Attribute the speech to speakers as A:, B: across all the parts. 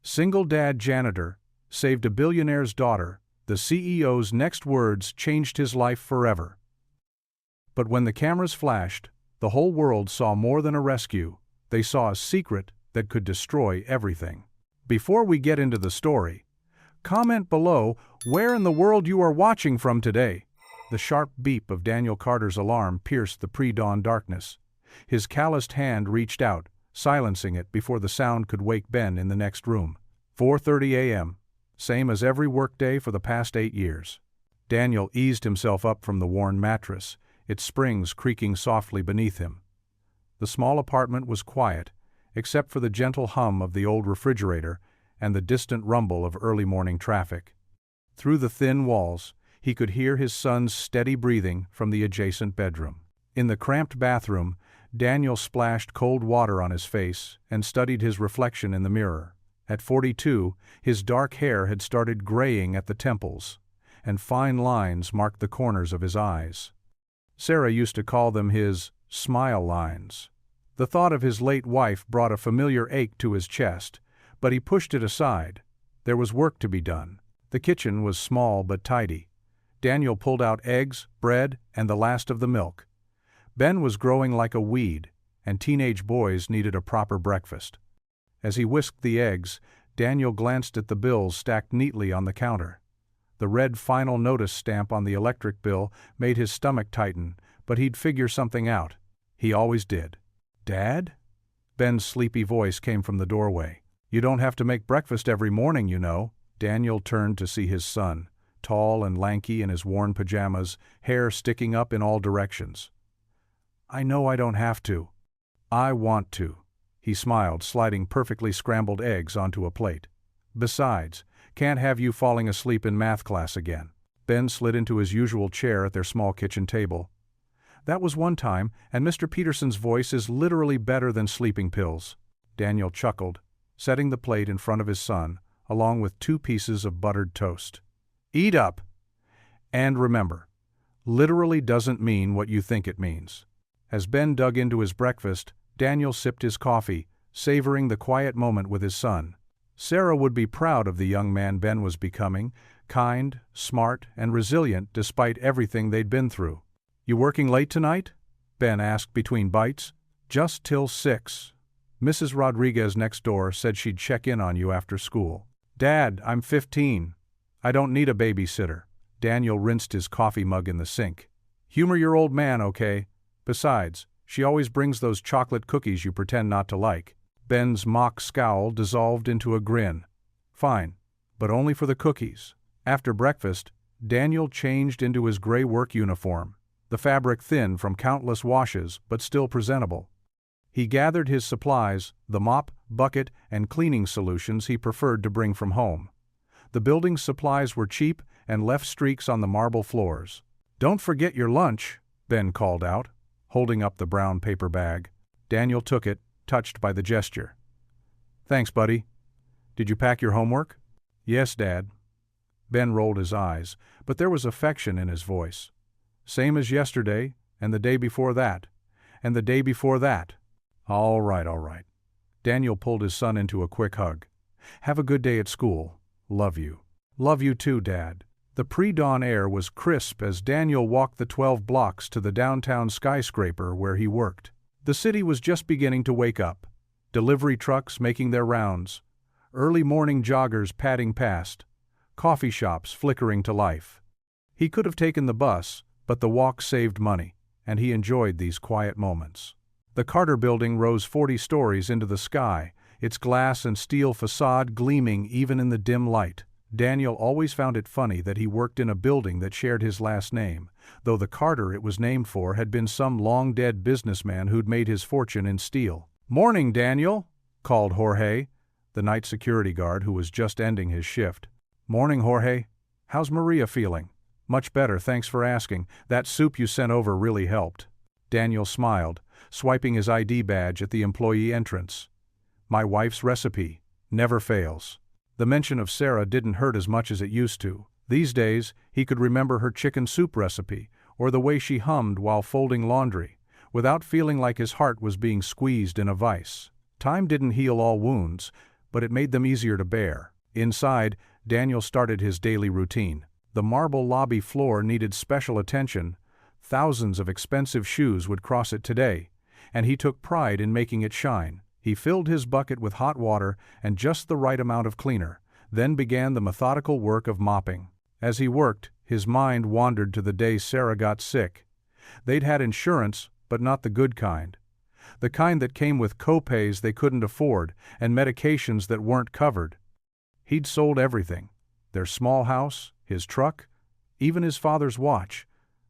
A: Single dad janitor, saved a billionaire's daughter. The CEO's next words changed his life forever. But when the cameras flashed, the whole world saw more than a rescue. They saw a secret that could destroy everything. Before we get into the story, comment below where in the world you are watching from today. The sharp beep of Daniel Carter's alarm pierced the pre-dawn darkness. His calloused hand reached out, silencing it before the sound could wake Ben in the next room. 4:30 a.m. Same as every workday for the past 8 years. Daniel eased himself up from the worn mattress, its springs creaking softly beneath him. The small apartment was quiet, except for the gentle hum of the old refrigerator and the distant rumble of early morning traffic. Through the thin walls, he could hear his son's steady breathing from the adjacent bedroom. In the cramped bathroom, Daniel splashed cold water on his face and studied his reflection in the mirror. At 42, his dark hair had started graying at the temples, and fine lines marked the corners of his eyes. Sarah used to call them his smile lines. The thought of his late wife brought a familiar ache to his chest, but he pushed it aside. There was work to be done. The kitchen was small but tidy. Daniel pulled out eggs, bread, and the last of the milk. Ben was growing like a weed, and teenage boys needed a proper breakfast. As he whisked the eggs, Daniel glanced at the bills stacked neatly on the counter. The red final notice stamp on the electric bill made his stomach tighten, but he'd figure something out. He always did. "Dad?" Ben's sleepy voice came from the doorway. "You don't have to make breakfast every morning, you know." Daniel turned to see his son, tall and lanky in his worn pajamas, hair sticking up in all directions. "I know I don't have to. I want to." He smiled, sliding perfectly scrambled eggs onto a plate. "Besides, can't have you falling asleep in math class again." Ben slid into his usual chair at their small kitchen table. "That was one time, and Mr. Peterson's voice is literally better than sleeping pills." Daniel chuckled, setting the plate in front of his son, along with 2 pieces of buttered toast. "Eat up! And remember, literally doesn't mean what you think it means." As Ben dug into his breakfast, Daniel sipped his coffee, savoring the quiet moment with his son. Sarah would be proud of the young man Ben was becoming, kind, smart, and resilient despite everything they'd been through. "You working late tonight?" Ben asked between bites. "Just till 6. Mrs. Rodriguez next door said she'd check in on you after school." "Dad, I'm 15. I don't need a babysitter." Daniel rinsed his coffee mug in the sink. "Humor your old man, okay? Besides, she always brings those chocolate cookies you pretend not to like." Ben's mock scowl dissolved into a grin. "Fine, but only for the cookies." After breakfast, Daniel changed into his gray work uniform, the fabric thin from countless washes but still presentable. He gathered his supplies, the mop, bucket, and cleaning solutions he preferred to bring from home. The building supplies were cheap and left streaks on the marble floors. "Don't forget your lunch," Ben called out, holding up the brown paper bag. Daniel took it, touched by the gesture. "Thanks, buddy. Did you pack your homework?" "Yes, Dad." Ben rolled his eyes, but there was affection in his voice. "Same as yesterday, and the day before that, and the day before that." All right. Daniel pulled his son into a quick hug. "Have a good day at school. Love you." "Love you too, Dad." The pre-dawn air was crisp as Daniel walked the 12 blocks to the downtown skyscraper where he worked. The city was just beginning to wake up. Delivery trucks making their rounds, early morning joggers padding past, coffee shops flickering to life. He could have taken the bus, but the walk saved money, and he enjoyed these quiet moments. The Carter building rose 40 stories into the sky, its glass and steel facade gleaming even in the dim light. Daniel always found it funny that he worked in a building that shared his last name, though the Carter it was named for had been some long-dead businessman who'd made his fortune in steel. "Morning, Daniel," called Jorge, the night security guard who was just ending his shift. "Morning, Jorge. How's Maria feeling?" "Much better, thanks for asking. That soup you sent over really helped." Daniel smiled, swiping his ID badge at the employee entrance. "My wife's recipe. Never fails." The mention of Sarah didn't hurt as much as it used to. These days, he could remember her chicken soup recipe, or the way she hummed while folding laundry, without feeling like his heart was being squeezed in a vice. Time didn't heal all wounds, but it made them easier to bear. Inside, Daniel started his daily routine. The marble lobby floor needed special attention. Thousands of expensive shoes would cross it today, and he took pride in making it shine. He filled his bucket with hot water and just the right amount of cleaner, then began the methodical work of mopping. As he worked, his mind wandered to the day Sarah got sick. They'd had insurance, but not the good kind. The kind that came with co-pays they couldn't afford and medications that weren't covered. He'd sold everything, their small house, his truck, even his father's watch,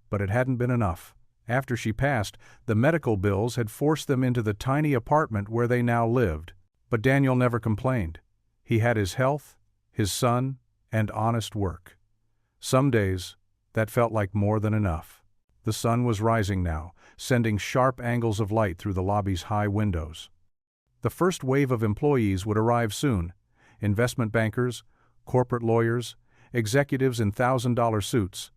A: but it hadn't been enough. After she passed, the medical bills had forced them into the tiny apartment where they now lived. But Daniel never complained. He had his health, his son, and honest work. Some days, that felt like more than enough. The sun was rising now, sending sharp angles of light through the lobby's high windows. The first wave of employees would arrive soon. Investment bankers, corporate lawyers, executives in $1,000 suits.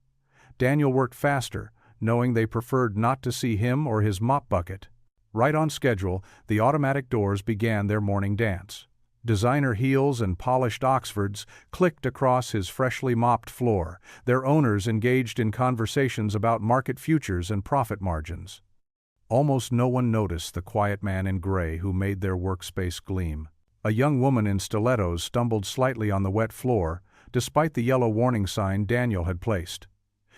A: Daniel worked faster, knowing they preferred not to see him or his mop bucket. Right on schedule, the automatic doors began their morning dance. Designer heels and polished Oxfords clicked across his freshly mopped floor, their owners engaged in conversations about market futures and profit margins. Almost no one noticed the quiet man in gray who made their workspace gleam. A young woman in stilettos stumbled slightly on the wet floor, despite the yellow warning sign Daniel had placed.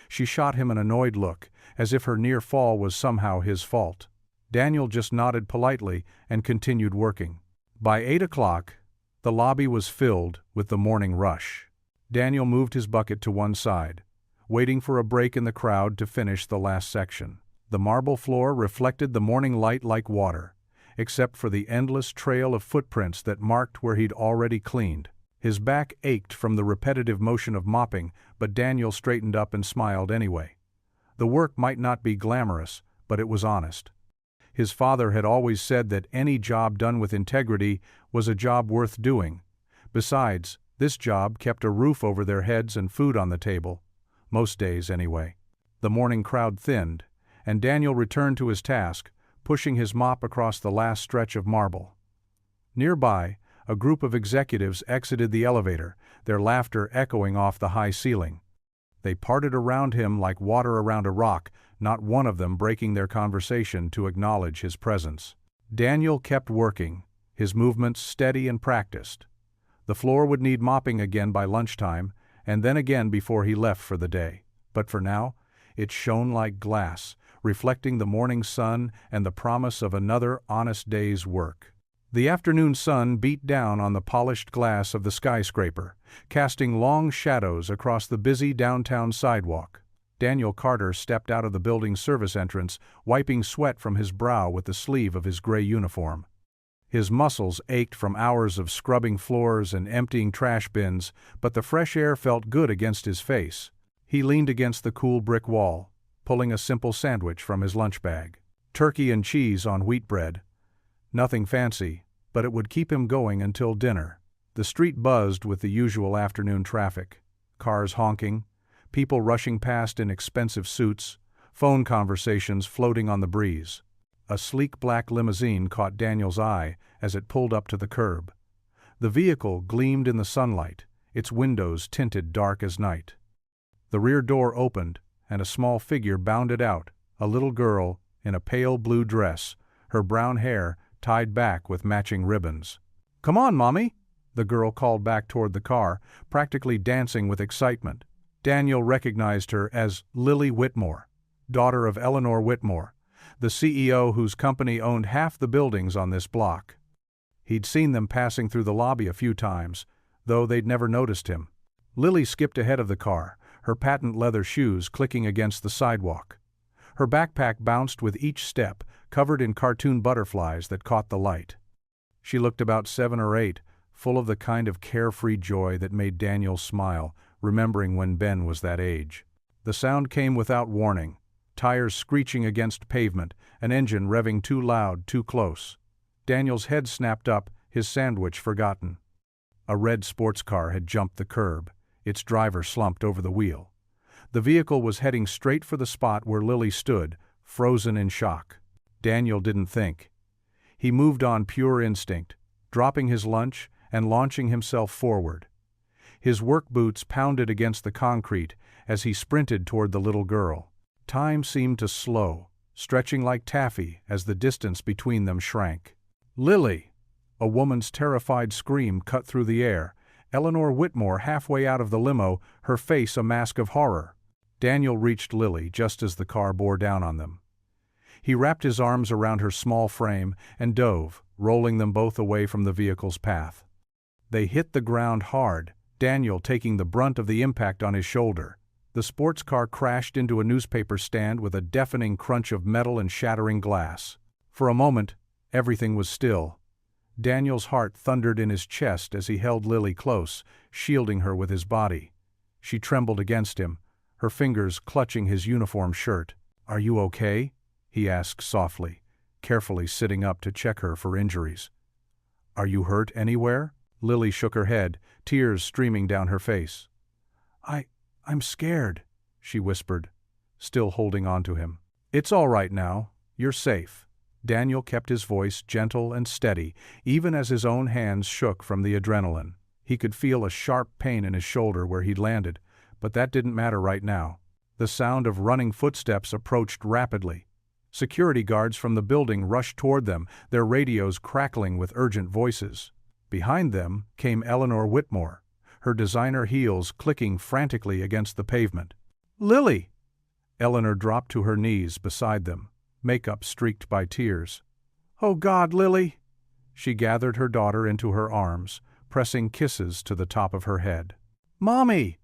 A: She shot him an annoyed look, as if her near fall was somehow his fault. Daniel just nodded politely and continued working. By 8 o'clock, the lobby was filled with the morning rush. Daniel moved his bucket to one side, waiting for a break in the crowd to finish the last section. The marble floor reflected the morning light like water, except for the endless trail of footprints that marked where he'd already cleaned. His back ached from the repetitive motion of mopping, but Daniel straightened up and smiled anyway. The work might not be glamorous, but it was honest. His father had always said that any job done with integrity was a job worth doing. Besides, this job kept a roof over their heads and food on the table. Most days, anyway. The morning crowd thinned, and Daniel returned to his task, pushing his mop across the last stretch of marble. Nearby, a group of executives exited the elevator, their laughter echoing off the high ceiling. They parted around him like water around a rock, not one of them breaking their conversation to acknowledge his presence. Daniel kept working, his movements steady and practiced. The floor would need mopping again by lunchtime, and then again before he left for the day. But for now, it shone like glass, reflecting the morning sun and the promise of another honest day's work. The afternoon sun beat down on the polished glass of the skyscraper, casting long shadows across the busy downtown sidewalk. Daniel Carter stepped out of the building's service entrance, wiping sweat from his brow with the sleeve of his gray uniform. His muscles ached from hours of scrubbing floors and emptying trash bins, but the fresh air felt good against his face. He leaned against the cool brick wall, pulling a simple sandwich from his lunch bag. Turkey and cheese on wheat bread. Nothing fancy, but it would keep him going until dinner. The street buzzed with the usual afternoon traffic. Cars honking, people rushing past in expensive suits, phone conversations floating on the breeze. A sleek black limousine caught Daniel's eye as it pulled up to the curb. The vehicle gleamed in the sunlight, its windows tinted dark as night. The rear door opened, and a small figure bounded out, a little girl in a pale blue dress, her brown hair tied back with matching ribbons. "Come on, Mommy," the girl called back toward the car, practically dancing with excitement. Daniel recognized her as Lily Whitmore, daughter of Eleanor Whitmore, the CEO whose company owned half the buildings on this block. He'd seen them passing through the lobby a few times, though they'd never noticed him. Lily skipped ahead of the car, her patent leather shoes clicking against the sidewalk. Her backpack bounced with each step, covered in cartoon butterflies that caught the light. She looked about 7 or 8, full of the kind of carefree joy that made Daniel smile, remembering when Ben was that age. The sound came without warning, tires screeching against pavement, an engine revving too loud, too close. Daniel's head snapped up, his sandwich forgotten. A red sports car had jumped the curb, its driver slumped over the wheel. The vehicle was heading straight for the spot where Lily stood, frozen in shock. Daniel didn't think. He moved on pure instinct, dropping his lunch and launching himself forward. His work boots pounded against the concrete as he sprinted toward the little girl. Time seemed to slow, stretching like taffy as the distance between them shrank. "Lily!" A woman's terrified scream cut through the air. Eleanor Whitmore halfway out of the limo, her face a mask of horror. Daniel reached Lily just as the car bore down on them. He wrapped his arms around her small frame and dove, rolling them both away from the vehicle's path. They hit the ground hard, Daniel taking the brunt of the impact on his shoulder. The sports car crashed into a newspaper stand with a deafening crunch of metal and shattering glass. For a moment, everything was still. Daniel's heart thundered in his chest as he held Lily close, shielding her with his body. She trembled against him, her fingers clutching his uniform shirt. "Are you okay?" he asked softly, carefully sitting up to check her for injuries. "Are you hurt anywhere?" Lily shook her head, tears streaming down her face. I'm scared," she whispered, still holding on to him. "It's all right now. You're safe." Daniel kept his voice gentle and steady, even as his own hands shook from the adrenaline. He could feel a sharp pain in his shoulder where he'd landed, but that didn't matter right now. The sound of running footsteps approached rapidly. Security guards from the building rushed toward them, their radios crackling with urgent voices. Behind them came Eleanor Whitmore, her designer heels clicking frantically against the pavement. "Lily!" Eleanor dropped to her knees beside them, makeup streaked by tears. "Oh God, Lily!" She gathered her daughter into her arms, pressing kisses to the top of her head. "Mommy!"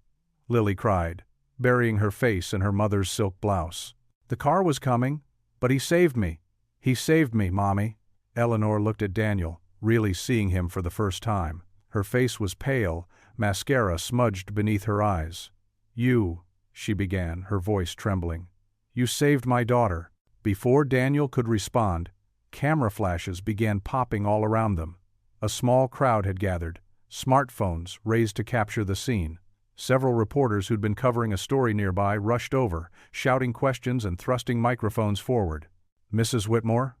A: Lily cried, burying her face in her mother's silk blouse. "The car was coming, but he saved me. He saved me, Mommy." Eleanor looked at Daniel, really seeing him for the first time. Her face was pale, mascara smudged beneath her eyes. "You," she began, her voice trembling. "You saved my daughter." Before Daniel could respond, camera flashes began popping all around them. A small crowd had gathered, smartphones raised to capture the scene. Several reporters who'd been covering a story nearby rushed over, shouting questions and thrusting microphones forward. "Mrs. Whitmore?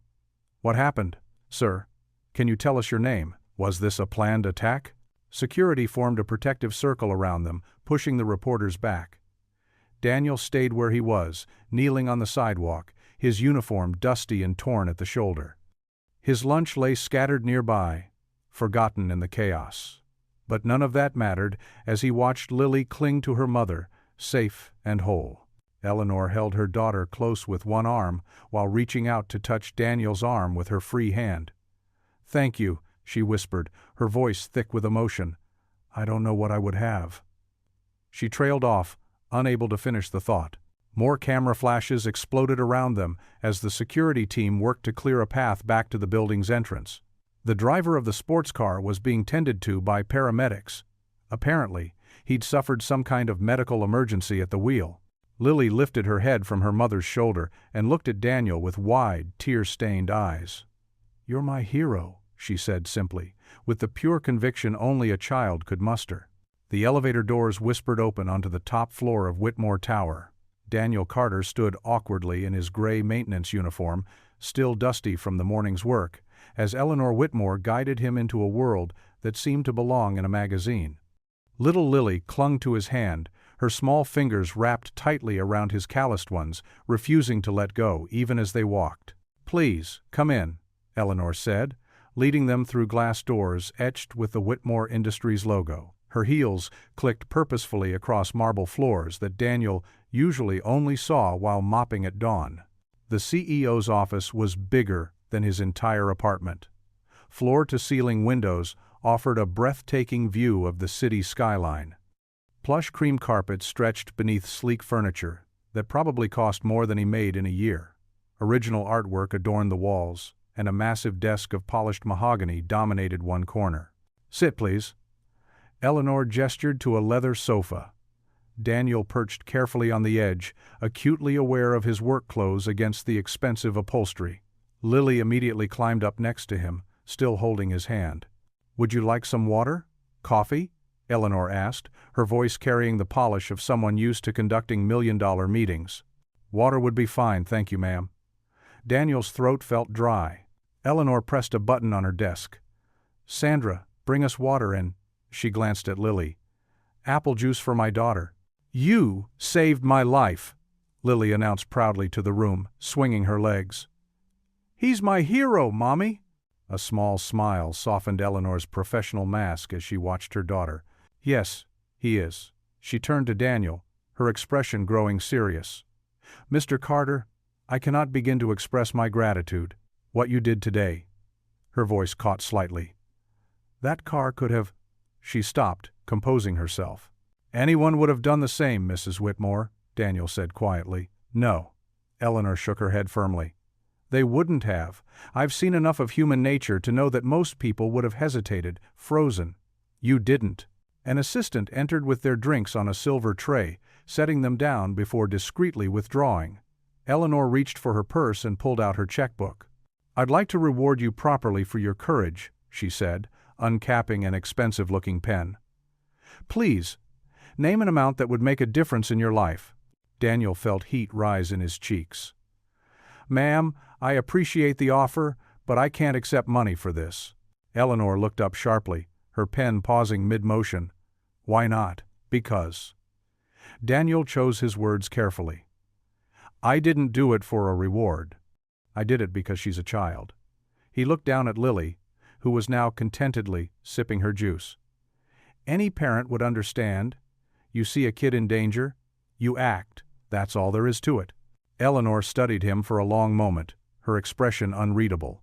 A: What happened? Sir, can you tell us your name? Was this a planned attack?" Security formed a protective circle around them, pushing the reporters back. Daniel stayed where he was, kneeling on the sidewalk, his uniform dusty and torn at the shoulder. His lunch lay scattered nearby, forgotten in the chaos. But none of that mattered as he watched Lily cling to her mother, safe and whole. Eleanor held her daughter close with one arm while reaching out to touch Daniel's arm with her free hand. "Thank you," she whispered, her voice thick with emotion. "I don't know what I would have." She trailed off, unable to finish the thought. More camera flashes exploded around them as the security team worked to clear a path back to the building's entrance. The driver of the sports car was being tended to by paramedics. Apparently, he'd suffered some kind of medical emergency at the wheel. Lily lifted her head from her mother's shoulder and looked at Daniel with wide, tear-stained eyes. "You're my hero," she said simply, with the pure conviction only a child could muster. The elevator doors whispered open onto the top floor of Whitmore Tower. Daniel Carter stood awkwardly in his gray maintenance uniform, still dusty from the morning's work, as Eleanor Whitmore guided him into a world that seemed to belong in a magazine. Little Lily clung to his hand, her small fingers wrapped tightly around his calloused ones, refusing to let go even as they walked. "Please, come in," Eleanor said, leading them through glass doors etched with the Whitmore Industries logo. Her heels clicked purposefully across marble floors that Daniel usually only saw while mopping at dawn. The CEO's office was bigger than his entire apartment. Floor-to-ceiling windows offered a breathtaking view of the city skyline. Plush cream carpets stretched beneath sleek furniture that probably cost more than he made in a year. Original artwork adorned the walls, and a massive desk of polished mahogany dominated one corner. "Sit, please." Eleanor gestured to a leather sofa. Daniel perched carefully on the edge, acutely aware of his work clothes against the expensive upholstery. Lily immediately climbed up next to him, still holding his hand. "Would you like some water? Coffee?" Eleanor asked, her voice carrying the polish of someone used to conducting million-dollar meetings. "Water would be fine, thank you, ma'am." Daniel's throat felt dry. Eleanor pressed a button on her desk. "Sandra, Bring us water and—" she glanced at Lily. "Apple juice for my daughter." "You saved my life," Lily announced proudly to the room, swinging her legs. "He's my hero, Mommy." A small smile softened Eleanor's professional mask as she watched her daughter. "Yes, he is." She turned to Daniel, her expression growing serious. "Mr. Carter, I cannot begin to express my gratitude. What you did today." Her voice caught slightly. "That car could have—" She stopped, composing herself. "Anyone would have done the same, Mrs. Whitmore," Daniel said quietly. "No." Eleanor shook her head firmly. "They wouldn't have. I've seen enough of human nature to know that most people would have hesitated, frozen. You didn't." An assistant entered with their drinks on a silver tray, setting them down before discreetly withdrawing. Eleanor reached for her purse and pulled out her checkbook. "I'd like to reward you properly for your courage," she said, uncapping an expensive-looking pen. "Please, name an amount that would make a difference in your life." Daniel felt heat rise in his cheeks. "Ma'am, I appreciate the offer, but I can't accept money for this." Eleanor looked up sharply, her pen pausing mid-motion. "Why not?" "Because." Daniel chose his words carefully. "I didn't do it for a reward. I did it because she's a child." He looked down at Lily, who was now contentedly sipping her juice. "Any parent would understand. You see a kid in danger, you act. That's all there is to it." Eleanor studied him for a long moment, her expression unreadable.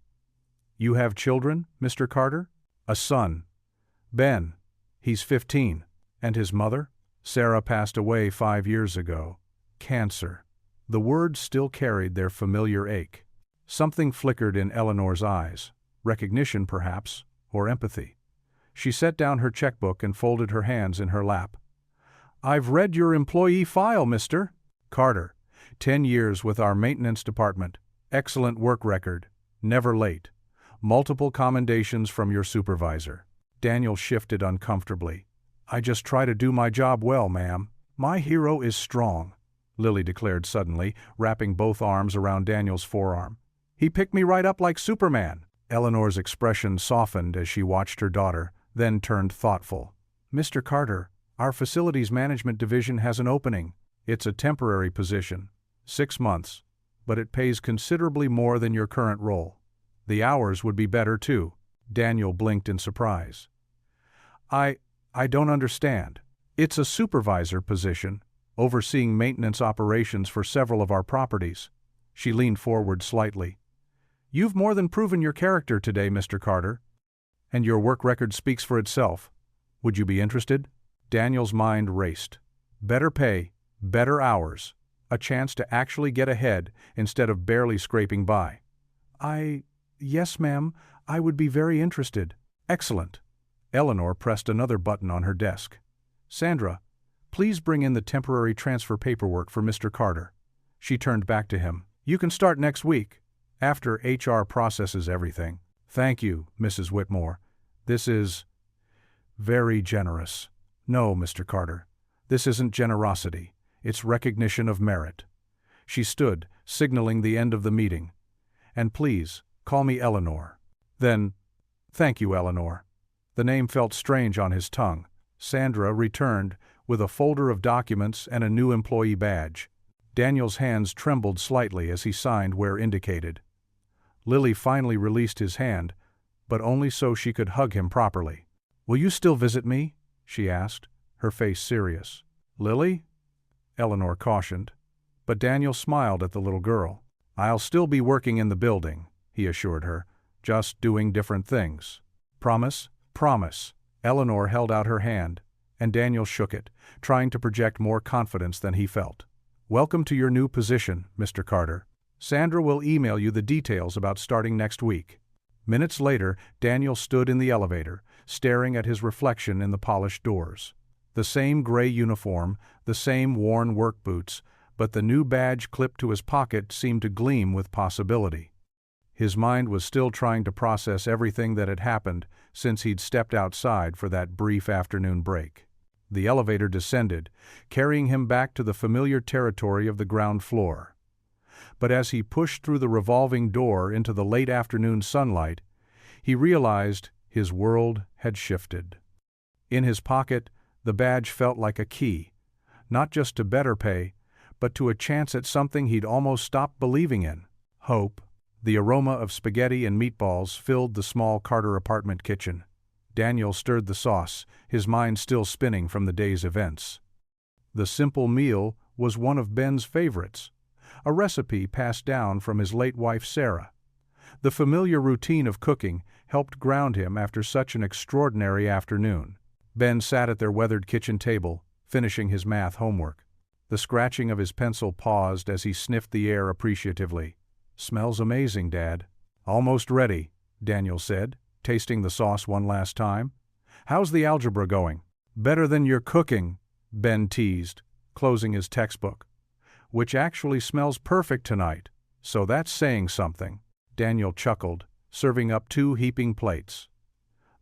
A: "You have children, Mr. Carter?" "A son. Ben. He's 15. "And his mother?" "Sarah passed away 5 years ago. Cancer." The words still carried their familiar ache. Something flickered in Eleanor's eyes, recognition perhaps, or empathy. She set down her checkbook and folded her hands in her lap. "I've read your employee file, Mr. Carter. 10 years with our maintenance department. Excellent work record. Never late. Multiple commendations from your supervisor." Daniel shifted uncomfortably. "I just try to do my job well, ma'am." "My hero is strong," Lily declared suddenly, wrapping both arms around Daniel's forearm. "He picked me right up like Superman." Eleanor's expression softened as she watched her daughter, then turned thoughtful. "Mr. Carter, our facilities management division has an opening. It's a temporary position, 6 months, but it pays considerably more than your current role. The hours would be better too." Daniel blinked in surprise. I don't understand." "It's a supervisor position, overseeing maintenance operations for several of our properties." She leaned forward slightly. "You've more than proven your character today, Mr. Carter. And your work record speaks for itself. Would you be interested?" Daniel's mind raced. Better pay, better hours, a chance to actually get ahead instead of barely scraping by. Yes, ma'am, I would be very interested." "Excellent." Eleanor pressed another button on her desk. "Sandra, please bring in the temporary transfer paperwork for Mr. Carter." She turned back to him. "You can start next week, after HR processes everything." "Thank you, Mrs. Whitmore. This is very generous." "No, Mr. Carter. This isn't generosity. It's recognition of merit." She stood, signaling the end of the meeting. "And please, call me Eleanor." "Then, thank you, Eleanor." The name felt strange on his tongue. Sandra returned, with a folder of documents and a new employee badge. Daniel's hands trembled slightly as he signed where indicated. Lily finally released his hand, but only so she could hug him properly. "Will you still visit me?" she asked, her face serious. "Lily?" Eleanor cautioned. But Daniel smiled at the little girl. "I'll still be working in the building," he assured her, "just doing different things." "Promise?" "Promise." Eleanor held out her hand, and Daniel shook it, trying to project more confidence than he felt. "Welcome to your new position, Mr. Carter. Sandra will email you the details about starting next week." Minutes later, Daniel stood in the elevator, staring at his reflection in the polished doors. The same gray uniform, the same worn work boots, but the new badge clipped to his pocket seemed to gleam with possibility. His mind was still trying to process everything that had happened since he'd stepped outside for that brief afternoon break. The elevator descended, carrying him back to the familiar territory of the ground floor. But as he pushed through the revolving door into the late afternoon sunlight, he realized his world had shifted. In his pocket, the badge felt like a key, not just to better pay, but to a chance at something he'd almost stopped believing in: hope. The aroma of spaghetti and meatballs filled the small Carter apartment kitchen. Daniel stirred the sauce, his mind still spinning from the day's events. The simple meal was one of Ben's favorites, a recipe passed down from his late wife Sarah. The familiar routine of cooking helped ground him after such an extraordinary afternoon. Ben sat at their weathered kitchen table, finishing his math homework. The scratching of his pencil paused as he sniffed the air appreciatively. "Smells amazing, Dad." "Almost ready," Daniel said, tasting the sauce one last time. "How's the algebra going?" "Better than your cooking," Ben teased, closing his textbook. "Which actually smells perfect tonight, so that's saying something." Daniel chuckled, serving up 2 heaping plates.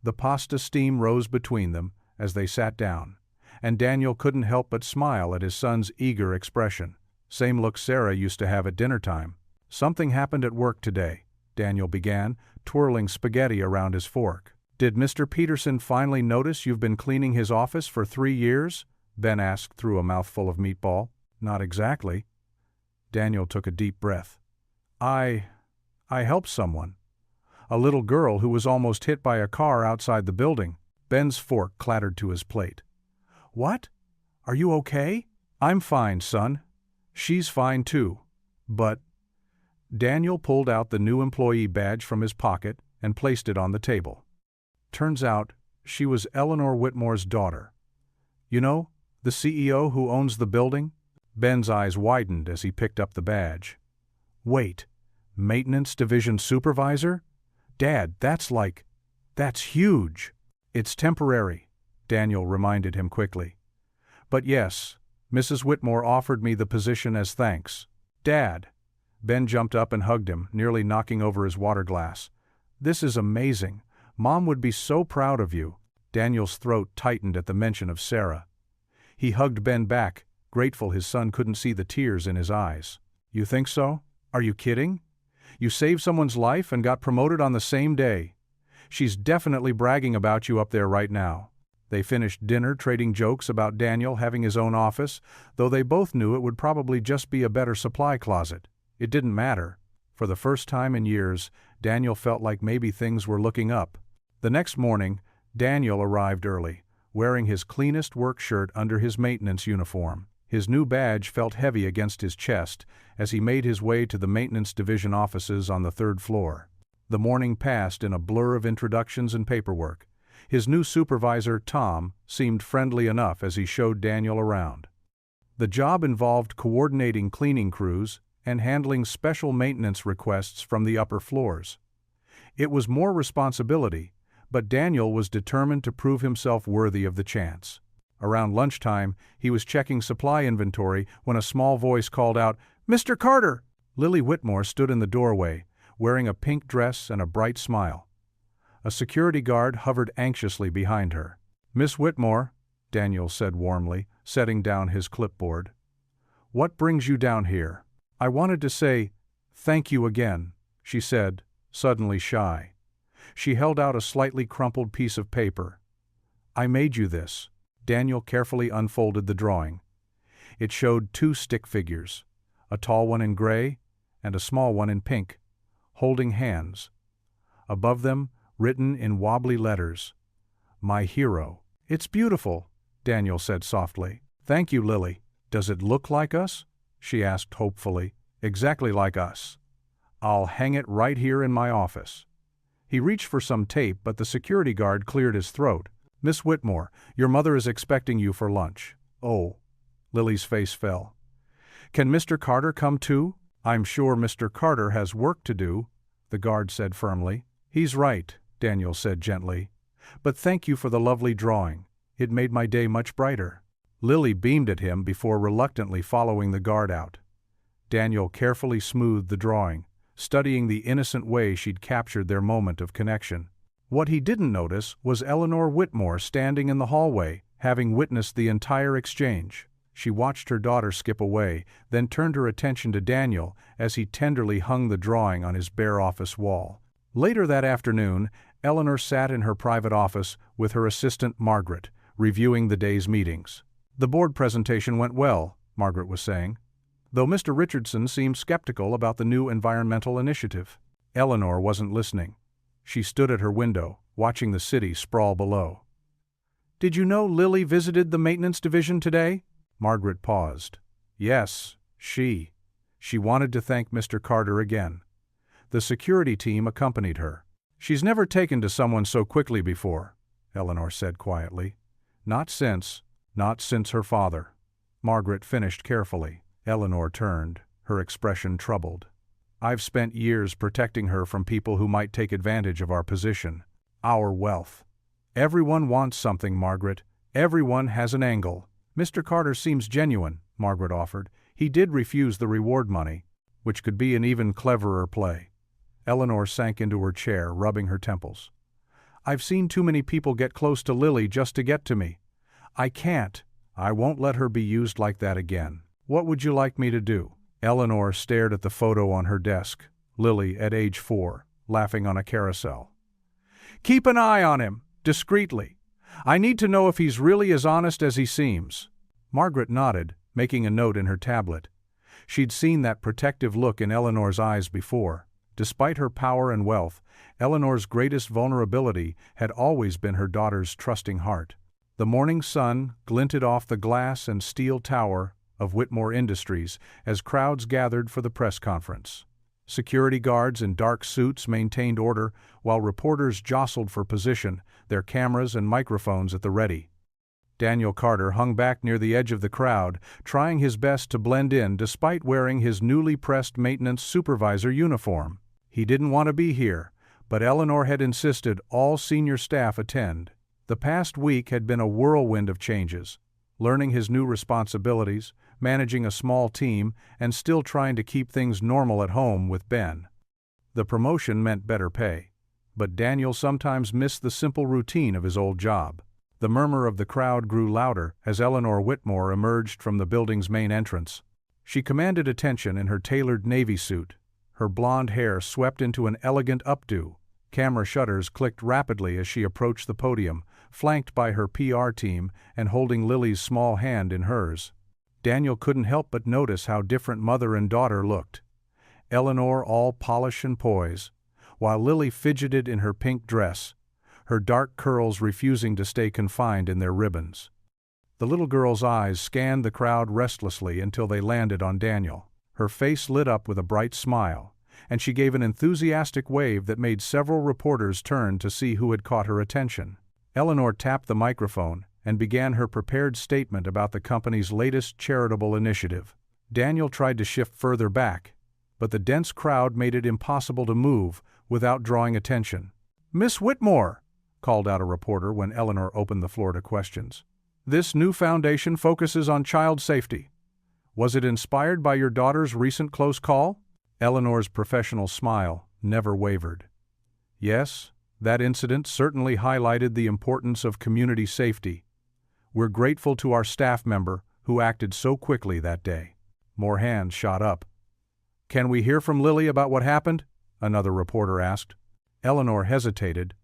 A: The pasta steam rose between them as they sat down, and Daniel couldn't help but smile at his son's eager expression. Same look Sarah used to have at dinner time. "Something happened at work today," Daniel began, twirling spaghetti around his fork. "Did Mr. Peterson finally notice you've been cleaning his office for 3 years?" Ben asked through a mouthful of meatball. "Not exactly." Daniel took a deep breath. I helped someone. A little girl who was almost hit by a car outside the building." Ben's fork clattered to his plate. "What? Are you okay?" "I'm fine, son. She's fine too. But—" Daniel pulled out the new employee badge from his pocket and placed it on the table. Turns out, she was Eleanor Whitmore's daughter. "You know, the CEO who owns the building?" Ben's eyes widened as he picked up the badge. "Wait, maintenance division supervisor? Dad, that's huge." "It's temporary," Daniel reminded him quickly. "But yes, Mrs. Whitmore offered me the position as thanks." "Dad!" Ben jumped up and hugged him, nearly knocking over his water glass. "This is amazing. Mom would be so proud of you." Daniel's throat tightened at the mention of Sarah. He hugged Ben back, grateful his son couldn't see the tears in his eyes. "You think so? Are you kidding? You saved someone's life and got promoted on the same day. She's definitely bragging about you up there right now." They finished dinner trading jokes about Daniel having his own office, though they both knew it would probably just be a better supply closet. It didn't matter. For the first time in years, Daniel felt like maybe things were looking up. The next morning, Daniel arrived early, wearing his cleanest work shirt under his maintenance uniform. His new badge felt heavy against his chest as he made his way to the maintenance division offices on the 3rd floor. The morning passed in a blur of introductions and paperwork. His new supervisor, Tom, seemed friendly enough as he showed Daniel around. The job involved coordinating cleaning crews and handling special maintenance requests from the upper floors. It was more responsibility, but Daniel was determined to prove himself worthy of the chance. Around lunchtime, he was checking supply inventory when a small voice called out, "Mr. Carter!" Lily Whitmore stood in the doorway, wearing a pink dress and a bright smile. A security guard hovered anxiously behind her. "Miss Whitmore," Daniel said warmly, setting down his clipboard. "What brings you down here?" "I wanted to say, thank you again," she said, suddenly shy. She held out a slightly crumpled piece of paper. "I made you this." Daniel carefully unfolded the drawing. It showed 2 stick figures, a tall one in gray and a small one in pink, holding hands. Above them, written in wobbly letters, "My hero." "It's beautiful," Daniel said softly. "Thank you, Lily. Does it look like us?" she asked hopefully. "Exactly like us. I'll hang it right here in my office." He reached for some tape, but the security guard cleared his throat. "Miss Whitmore, your mother is expecting you for lunch." "Oh." Lily's face fell. "Can Mr. Carter come too?" "I'm sure Mr. Carter has work to do," the guard said firmly. "He's right," Daniel said gently. "But thank you for the lovely drawing. It made my day much brighter." Lily beamed at him before reluctantly following the guard out. Daniel carefully smoothed the drawing, studying the innocent way she'd captured their moment of connection. What he didn't notice was Eleanor Whitmore standing in the hallway, having witnessed the entire exchange. She watched her daughter skip away, then turned her attention to Daniel as he tenderly hung the drawing on his bare office wall. Later that afternoon, Eleanor sat in her private office with her assistant Margaret, reviewing the day's meetings. "The board presentation went well," Margaret was saying, "though Mr. Richardson seemed skeptical about the new environmental initiative." Eleanor wasn't listening. She stood at her window, watching the city sprawl below. "Did you know Lily visited the maintenance division today?" Margaret paused. "Yes, she wanted to thank Mr. Carter again." The security team accompanied her. "She's never taken to someone so quickly before," Eleanor said quietly. Not since her father." Margaret finished carefully. Eleanor turned, her expression troubled. "I've spent years protecting her from people who might take advantage of our position, our wealth. Everyone wants something, Margaret. Everyone has an angle." "Mr. Carter seems genuine," Margaret offered. "He did refuse the reward money, which could be an even cleverer play." Eleanor sank into her chair, rubbing her temples. "I've seen too many people get close to Lily just to get to me. I won't let her be used like that again. What would you like me to do?" Eleanor stared at the photo on her desk, Lily at age 4, laughing on a carousel. "Keep an eye on him, discreetly. I need to know if he's really as honest as he seems." Margaret nodded, making a note in her tablet. She'd seen that protective look in Eleanor's eyes before. Despite her power and wealth, Eleanor's greatest vulnerability had always been her daughter's trusting heart. The morning sun glinted off the glass and steel tower of Whitmore Industries as crowds gathered for the press conference. Security guards in dark suits maintained order while reporters jostled for position, their cameras and microphones at the ready. Daniel Carter hung back near the edge of the crowd, trying his best to blend in despite wearing his newly pressed maintenance supervisor uniform. He didn't want to be here, but Eleanor had insisted all senior staff attend. The past week had been a whirlwind of changes, learning his new responsibilities, managing a small team, and still trying to keep things normal at home with Ben. The promotion meant better pay, but Daniel sometimes missed the simple routine of his old job. The murmur of the crowd grew louder as Eleanor Whitmore emerged from the building's main entrance. She commanded attention in her tailored navy suit, her blonde hair swept into an elegant updo. Camera shutters clicked rapidly as she approached the podium, flanked by her PR team and holding Lily's small hand in hers. Daniel couldn't help but notice how different mother and daughter looked. Eleanor all polish and poise, while Lily fidgeted in her pink dress, her dark curls refusing to stay confined in their ribbons. The little girl's eyes scanned the crowd restlessly until they landed on Daniel. Her face lit up with a bright smile, and she gave an enthusiastic wave that made several reporters turn to see who had caught her attention. Eleanor tapped the microphone and began her prepared statement about the company's latest charitable initiative. Daniel tried to shift further back, but the dense crowd made it impossible to move without drawing attention. "Miss Whitmore," called out a reporter when Eleanor opened the floor to questions. "This new foundation focuses on child safety. Was it inspired by your daughter's recent close call?" Eleanor's professional smile never wavered. "Yes, that incident certainly highlighted the importance of community safety. We're grateful to our staff member who acted so quickly that day." More hands shot up. "Can we hear from Lily about what happened?" another reporter asked. Eleanor hesitated,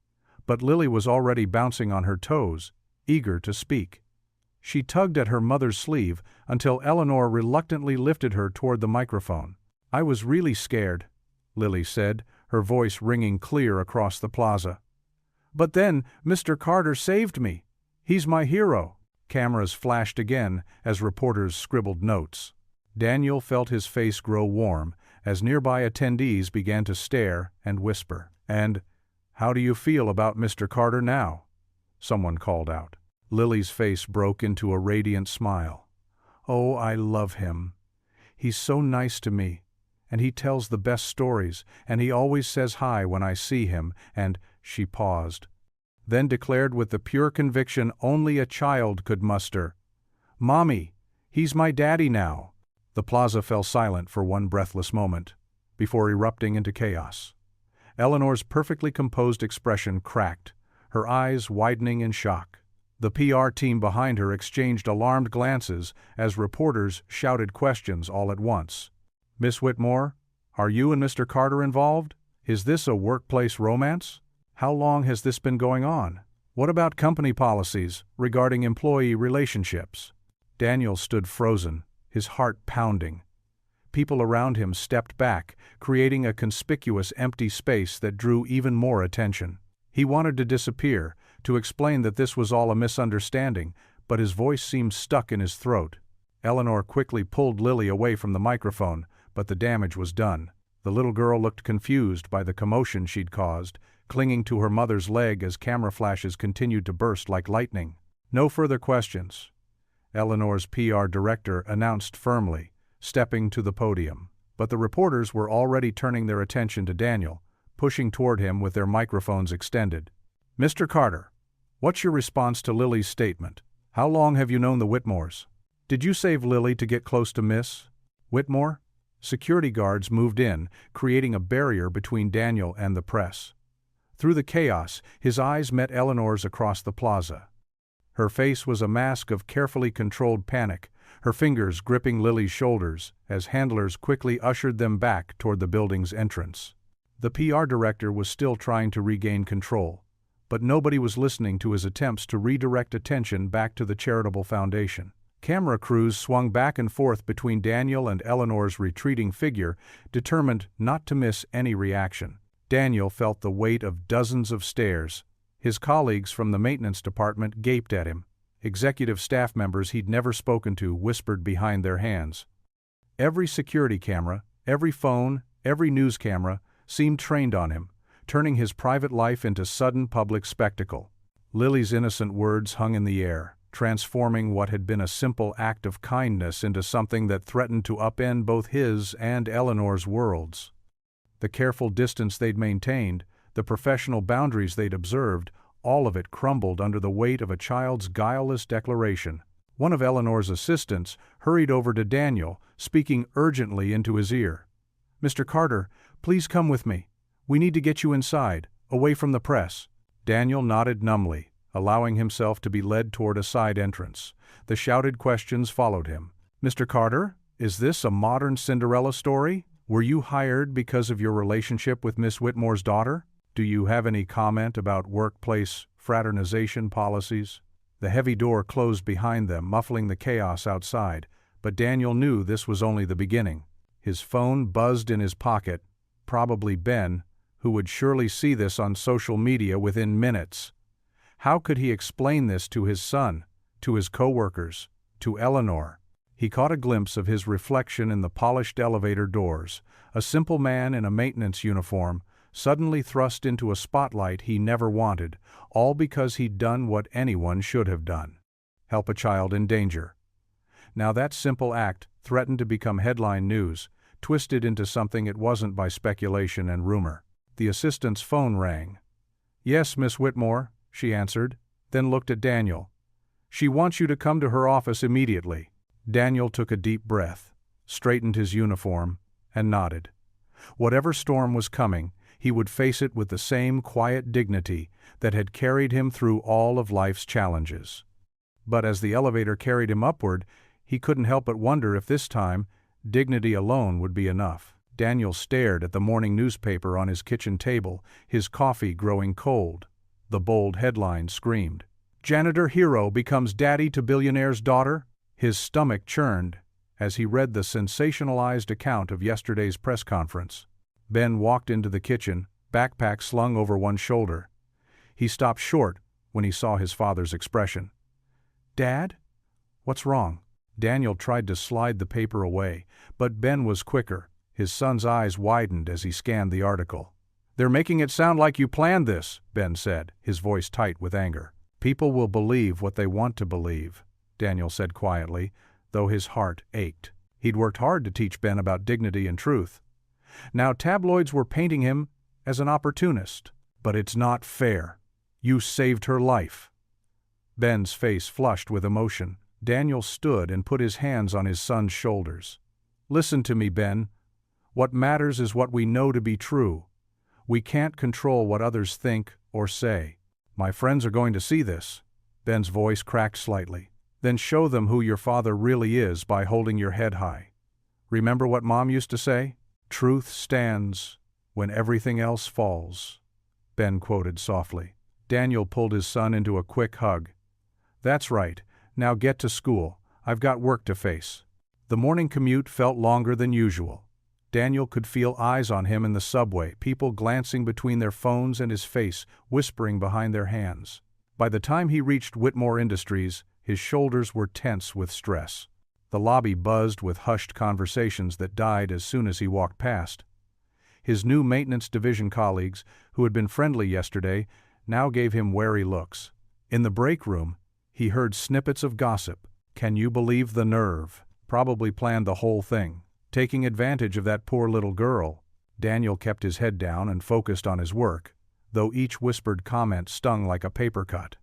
A: but Lily was already bouncing on her toes, eager to speak. She tugged at her mother's sleeve until Eleanor reluctantly lifted her toward the microphone. "I was really scared," Lily said, her voice ringing clear across the plaza. "But then Mr. Carter saved me. He's my hero." Cameras flashed again as reporters scribbled notes. Daniel felt his face grow warm as nearby attendees began to stare and whisper. "And how do you feel about Mr. Carter now?" someone called out. Lily's face broke into a radiant smile. "Oh, I love him. He's so nice to me, and he tells the best stories, and he always says hi when I see him," and she paused, then declared with the pure conviction only a child could muster, "Mommy, he's my daddy now." The plaza fell silent for one breathless moment, before erupting into chaos. Eleanor's perfectly composed expression cracked, her eyes widening in shock. The PR team behind her exchanged alarmed glances as reporters shouted questions all at once. "Miss Whitmore, are you and Mr. Carter involved? Is this a workplace romance? How long has this been going on? What about company policies regarding employee relationships? Daniel stood frozen, his heart pounding. People around him stepped back, creating a conspicuous empty space that drew even more attention. He wanted to disappear, to explain that this was all a misunderstanding, but his voice seemed stuck in his throat. Eleanor quickly pulled Lily away from the microphone, but the damage was done. The little girl looked confused by the commotion she'd caused, clinging to her mother's leg as camera flashes continued to burst like lightning. "No further questions," Eleanor's PR director announced firmly, stepping to the podium. But the reporters were already turning their attention to Daniel, pushing toward him with their microphones extended. "Mr. Carter, what's your response to Lily's statement? How long have you known the Whitmores? Did you save Lily to get close to Miss Whitmore?" Security guards moved in, creating a barrier between Daniel and the press. Through the chaos, his eyes met Eleanor's across the plaza. Her face was a mask of carefully controlled panic, her fingers gripping Lily's shoulders as handlers quickly ushered them back toward the building's entrance. The PR director was still trying to regain control, but nobody was listening to his attempts to redirect attention back to the charitable foundation. Camera crews swung back and forth between Daniel and Eleanor's retreating figure, determined not to miss any reaction. Daniel felt the weight of dozens of stares. His colleagues from the maintenance department gaped at him. Executive staff members he'd never spoken to whispered behind their hands. Every security camera, every phone, every news camera seemed trained on him, turning his private life into sudden public spectacle. Lily's innocent words hung in the air, transforming what had been a simple act of kindness into something that threatened to upend both his and Eleanor's worlds. The careful distance they'd maintained, the professional boundaries they'd observed, all of it crumbled under the weight of a child's guileless declaration. One of Eleanor's assistants hurried over to Daniel, speaking urgently into his ear. "Mr. Carter, please come with me. We need to get you inside, away from the press." Daniel nodded numbly, allowing himself to be led toward a side entrance. The shouted questions followed him. "Mr. Carter, is this a modern Cinderella story? Were you hired because of your relationship with Miss Whitmore's daughter? Do you have any comment about workplace fraternization policies?" The heavy door closed behind them, muffling the chaos outside, but Daniel knew this was only the beginning. His phone buzzed in his pocket, probably Ben, who would surely see this on social media within minutes. How could he explain this to his son, to his coworkers, to Eleanor? He caught a glimpse of his reflection in the polished elevator doors, a simple man in a maintenance uniform, suddenly thrust into a spotlight he never wanted, all because he'd done what anyone should have done: help a child in danger. Now that simple act threatened to become headline news, twisted into something it wasn't by speculation and rumor. The assistant's phone rang. "Yes, Miss Whitmore," she answered, then looked at Daniel. "She wants you to come to her office immediately." Daniel took a deep breath, straightened his uniform, and nodded. Whatever storm was coming, he would face it with the same quiet dignity that had carried him through all of life's challenges. But as the elevator carried him upward, he couldn't help but wonder if this time dignity alone would be enough. Daniel stared at the morning newspaper on his kitchen table, his coffee growing cold. The bold headline screamed, "Janitor hero becomes daddy to billionaire's daughter." His stomach churned as he read the sensationalized account of yesterday's press conference. Ben walked into the kitchen, backpack slung over one shoulder. He stopped short when he saw his father's expression. "Dad? What's wrong?" Daniel tried to slide the paper away, but Ben was quicker. His son's eyes widened as he scanned the article. "They're making it sound like you planned this," Ben said, his voice tight with anger. "People will believe what they want to believe," Daniel said quietly, though his heart ached. He'd worked hard to teach Ben about dignity and truth. Now tabloids were painting him as an opportunist. "But it's not fair. You saved her life." Ben's face flushed with emotion. Daniel stood and put his hands on his son's shoulders. "Listen to me, Ben. What matters is what we know to be true. We can't control what others think or say. My friends are going to see this." Ben's voice cracked slightly. "Then show them who your father really is by holding your head high. Remember what Mom used to say? Truth stands when everything else falls." Ben quoted softly. Daniel pulled his son into a quick hug. That's right, now get to school, I've got work to face. The morning commute felt longer than usual. Daniel could feel eyes on him in the subway, people glancing between their phones and his face, whispering behind their hands. By the time he reached Whitmore Industries, his shoulders were tense with stress. The lobby buzzed with hushed conversations that died as soon as he walked past. His new maintenance division colleagues, who had been friendly yesterday, now gave him wary looks. In the break room, he heard snippets of gossip. Can you believe the nerve? Probably planned the whole thing, taking advantage of that poor little girl. Daniel kept his head down and focused on his work, though each whispered comment stung like a paper cut.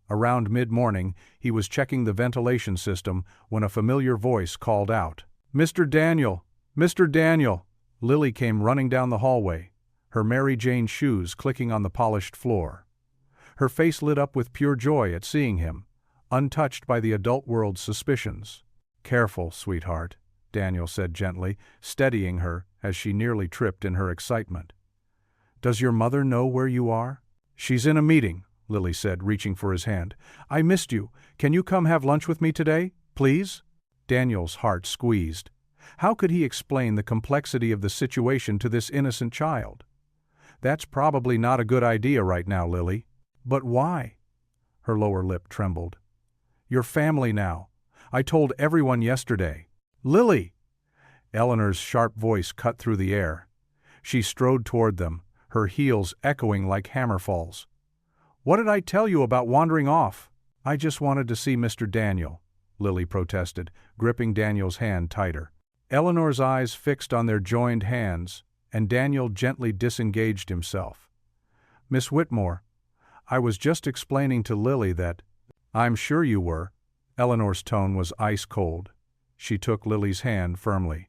A: Around mid-morning, he was checking the ventilation system when a familiar voice called out, "Mr. Daniel! Mr. Daniel!" Lily came running down the hallway, her Mary Jane shoes clicking on the polished floor. Her face lit up with pure joy at seeing him, untouched by the adult world's suspicions. "Careful, sweetheart," Daniel said gently, steadying her as she nearly tripped in her excitement. "Does your mother know where you are?" "She's in a meeting," Lily said, reaching for his hand. "I missed you. Can you come have lunch with me today, please?" Daniel's heart squeezed. How could he explain the complexity of the situation to this innocent child? "That's probably not a good idea right now, Lily." "But why?" Her lower lip trembled. "Your family now. I told everyone yesterday." "Lily!" Eleanor's sharp voice cut through the air. She strode toward them, her heels echoing like hammerfalls. "What did I tell you about wandering off?" "I just wanted to see Mr. Daniel," Lily protested, gripping Daniel's hand tighter. Eleanor's eyes fixed on their joined hands, and Daniel gently disengaged himself. "Miss Whitmore, I was just explaining to Lily that—" "I'm sure you were." Eleanor's tone was ice-cold. She took Lily's hand firmly.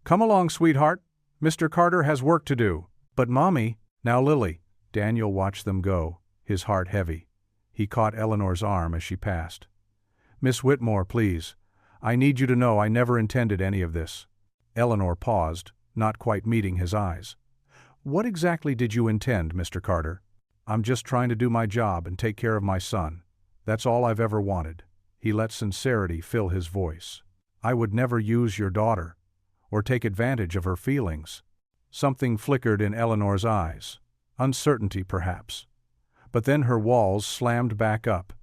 A: "Come along, sweetheart. Mr. Carter has work to do." "But Mommy—" "Now, Lily." Daniel watched them go, his heart heavy. He caught Eleanor's arm as she passed. "Miss Whitmore, please. I need you to know I never intended any of this." Eleanor paused, not quite meeting his eyes. "What exactly did you intend, Mr. Carter?" "I'm just trying to do my job and take care of my son. That's all I've ever wanted." He let sincerity fill his voice. "I would never use your daughter, or take advantage of her feelings." Something flickered in Eleanor's eyes. Uncertainty, perhaps. But then her walls slammed back up.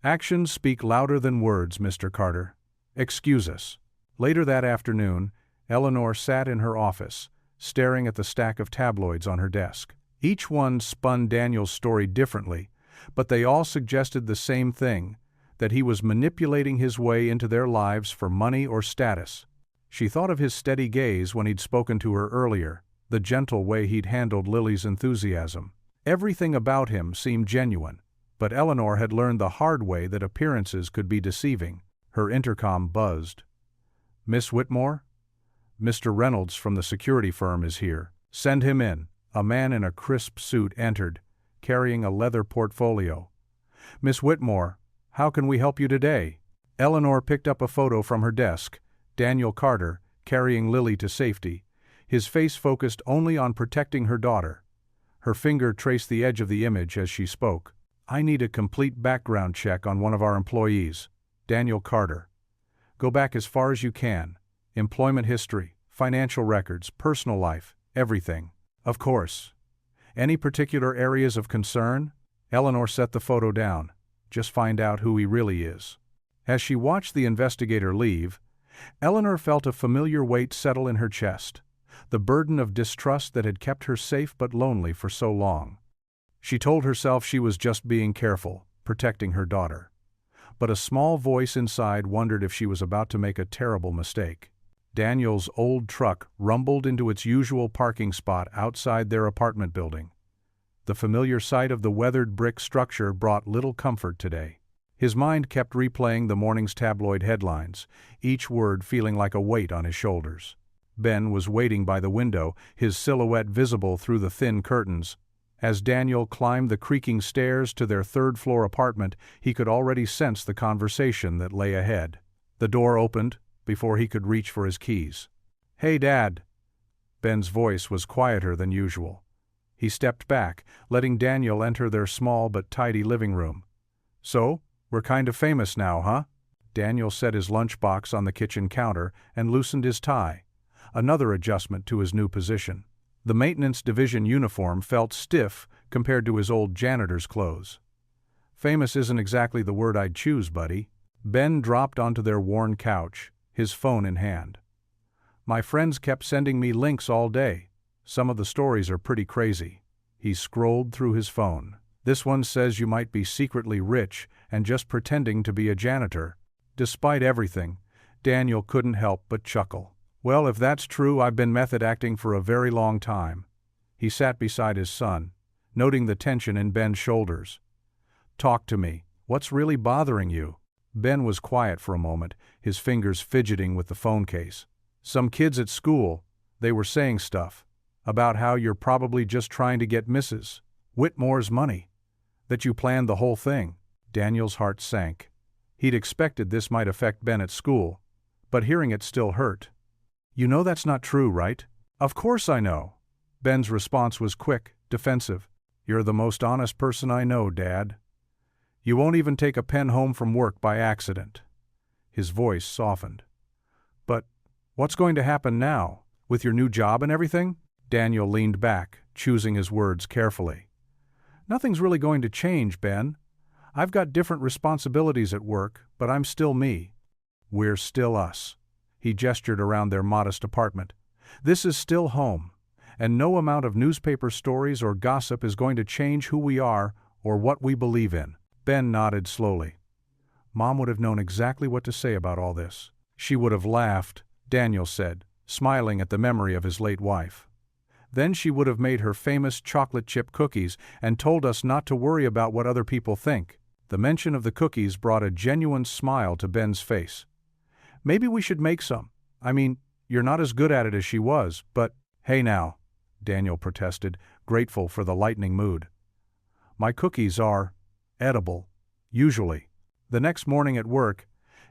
A: "Actions speak louder than words, Mr. Carter. Excuse us." Later that afternoon, Eleanor sat in her office, staring at the stack of tabloids on her desk. Each one spun Daniel's story differently, but they all suggested the same thing, that he was manipulating his way into their lives for money or status. She thought of his steady gaze when he'd spoken to her earlier, the gentle way he'd handled Lily's enthusiasm. Everything about him seemed genuine, but Eleanor had learned the hard way that appearances could be deceiving. Her intercom buzzed. "Miss Whitmore? Mr. Reynolds from the security firm is here. Send him in." A man in a crisp suit entered, carrying a leather portfolio. "Miss Whitmore, how can we help you today?" Eleanor picked up a photo from her desk, Daniel Carter, carrying Lily to safety, his face focused only on protecting her daughter. Her finger traced the edge of the image as she spoke. "I need a complete background check on one of our employees, Daniel Carter. Go back as far as you can. Employment history, financial records, personal life, everything. Of course. Any particular areas of concern?" Eleanor set the photo down. "Just find out who he really is." As she watched the investigator leave, Eleanor felt a familiar weight settle in her chest, the burden of distrust that had kept her safe but lonely for so long. She told herself she was just being careful, protecting her daughter. But a small voice inside wondered if she was about to make a terrible mistake. Daniel's old truck rumbled into its usual parking spot outside their apartment building. The familiar sight of the weathered brick structure brought little comfort today. His mind kept replaying the morning's tabloid headlines, each word feeling like a weight on his shoulders. Ben was waiting by the window, his silhouette visible through the thin curtains. As Daniel climbed the creaking stairs to their third-floor apartment, he could already sense the conversation that lay ahead. The door opened before he could reach for his keys. "Hey, Dad." Ben's voice was quieter than usual. He stepped back, letting Daniel enter their small but tidy living room. "So, we're kind of famous now, huh?" Daniel set his lunchbox on the kitchen counter and loosened his tie, another adjustment to his new position. The maintenance division uniform felt stiff compared to his old janitor's clothes. "Famous isn't exactly the word I'd choose, buddy." Ben dropped onto their worn couch, his phone in hand. "My friends kept sending me links all day. Some of the stories are pretty crazy." He scrolled through his phone. "This one says you might be secretly rich and just pretending to be a janitor." Despite everything, Daniel couldn't help but chuckle. "Well, if that's true, I've been method acting for a very long time." He sat beside his son, noting the tension in Ben's shoulders. "Talk to me. What's really bothering you?" Ben was quiet for a moment, his fingers fidgeting with the phone case. "Some kids at school, they were saying stuff about how you're probably just trying to get Mrs. Whitmore's money. That you planned the whole thing." Daniel's heart sank. He'd expected this might affect Ben at school, but hearing it still hurt. "You know that's not true, right?" "Of course I know." Ben's response was quick, defensive. "You're the most honest person I know, Dad. You won't even take a pen home from work by accident." His voice softened. "But what's going to happen now, with your new job and everything?" Daniel leaned back, choosing his words carefully. "Nothing's really going to change, Ben. I've got different responsibilities at work, but I'm still me. We're still us." He gestured around their modest apartment. "This is still home, and no amount of newspaper stories or gossip is going to change who we are or what we believe in." Ben nodded slowly. "Mom would have known exactly what to say about all this. She would have laughed," Daniel said, smiling at the memory of his late wife. "Then she would have made her famous chocolate chip cookies and told us not to worry about what other people think." The mention of the cookies brought a genuine smile to Ben's face. "Maybe we should make some. I mean, you're not as good at it as she was, but—" "Hey now," Daniel protested, grateful for the lightening mood. "My cookies are edible, usually." The next morning at work,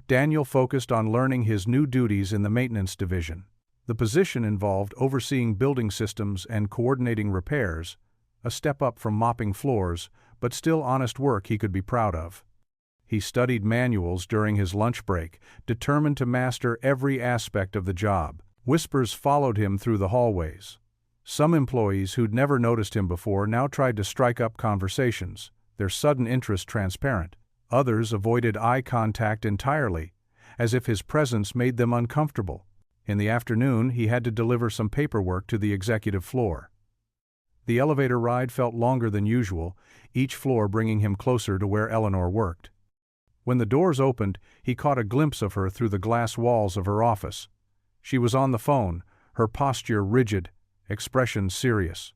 A: Daniel focused on learning his new duties in the maintenance division. The position involved overseeing building systems and coordinating repairs, a step up from mopping floors, but still honest work he could be proud of. He studied manuals during his lunch break, determined to master every aspect of the job. Whispers followed him through the hallways. Some employees who'd never noticed him before now tried to strike up conversations, their sudden interest transparent. Others avoided eye contact entirely, as if his presence made them uncomfortable. In the afternoon, he had to deliver some paperwork to the executive floor. The elevator ride felt longer than usual, each floor bringing him closer to where Eleanor worked. When the doors opened, he caught a glimpse of her through the glass walls of her office. She was on the phone, her posture rigid, expression serious.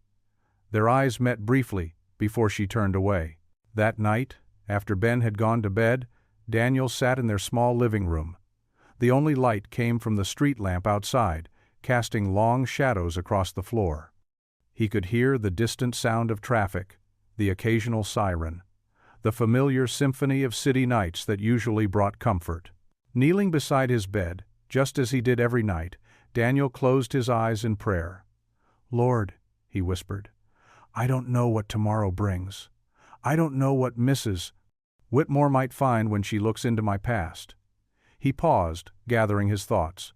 A: Their eyes met briefly before she turned away. That night, after Ben had gone to bed, Daniel sat in their small living room. The only light came from the street lamp outside, casting long shadows across the floor. He could hear the distant sound of traffic, the occasional siren, the familiar symphony of city nights that usually brought comfort. Kneeling beside his bed, just as he did every night, Daniel closed his eyes in prayer. "Lord," he whispered, "I don't know what tomorrow brings. I don't know what Mrs. Whitmore might find when she looks into my past." He paused, gathering his thoughts.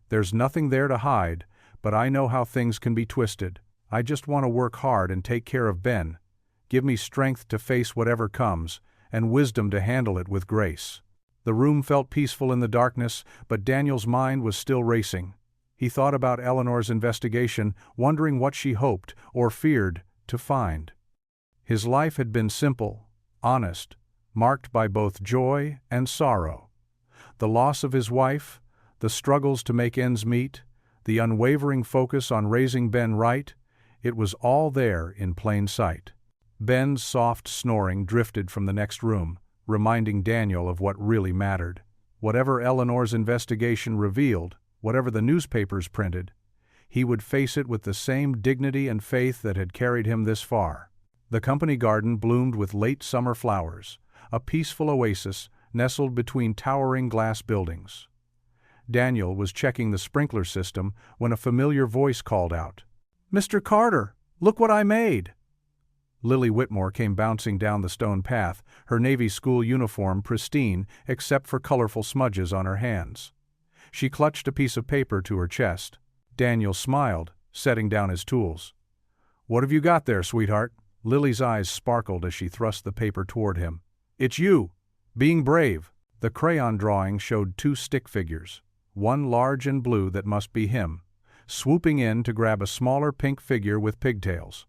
A: "There's nothing there to hide, but I know how things can be twisted. I just want to work hard and take care of Ben. Give me strength to face whatever comes, and wisdom to handle it with grace." The room felt peaceful in the darkness, but Daniel's mind was still racing. He thought about Eleanor's investigation, wondering what she hoped, or feared, to find. His life had been simple, honest, marked by both joy and sorrow. The loss of his wife, the struggles to make ends meet, the unwavering focus on raising Ben right, it was all there in plain sight. Ben's soft snoring drifted from the next room, reminding Daniel of what really mattered. Whatever Eleanor's investigation revealed, whatever the newspapers printed, he would face it with the same dignity and faith that had carried him this far. The company garden bloomed with late summer flowers, a peaceful oasis nestled between towering glass buildings. Daniel was checking the sprinkler system when a familiar voice called out, "Mr. Carter, Look what I made!" Lily Whitmore came bouncing down the stone path, her Navy school uniform pristine except for colorful smudges on her hands. She clutched a piece of paper to her chest. Daniel smiled, setting down his tools. "What have you got there, sweetheart?" Lily's eyes sparkled as she thrust the paper toward him. "It's you! Being brave!" The crayon drawing showed two stick figures, one large and blue that must be him, swooping in to grab a smaller pink figure with pigtails.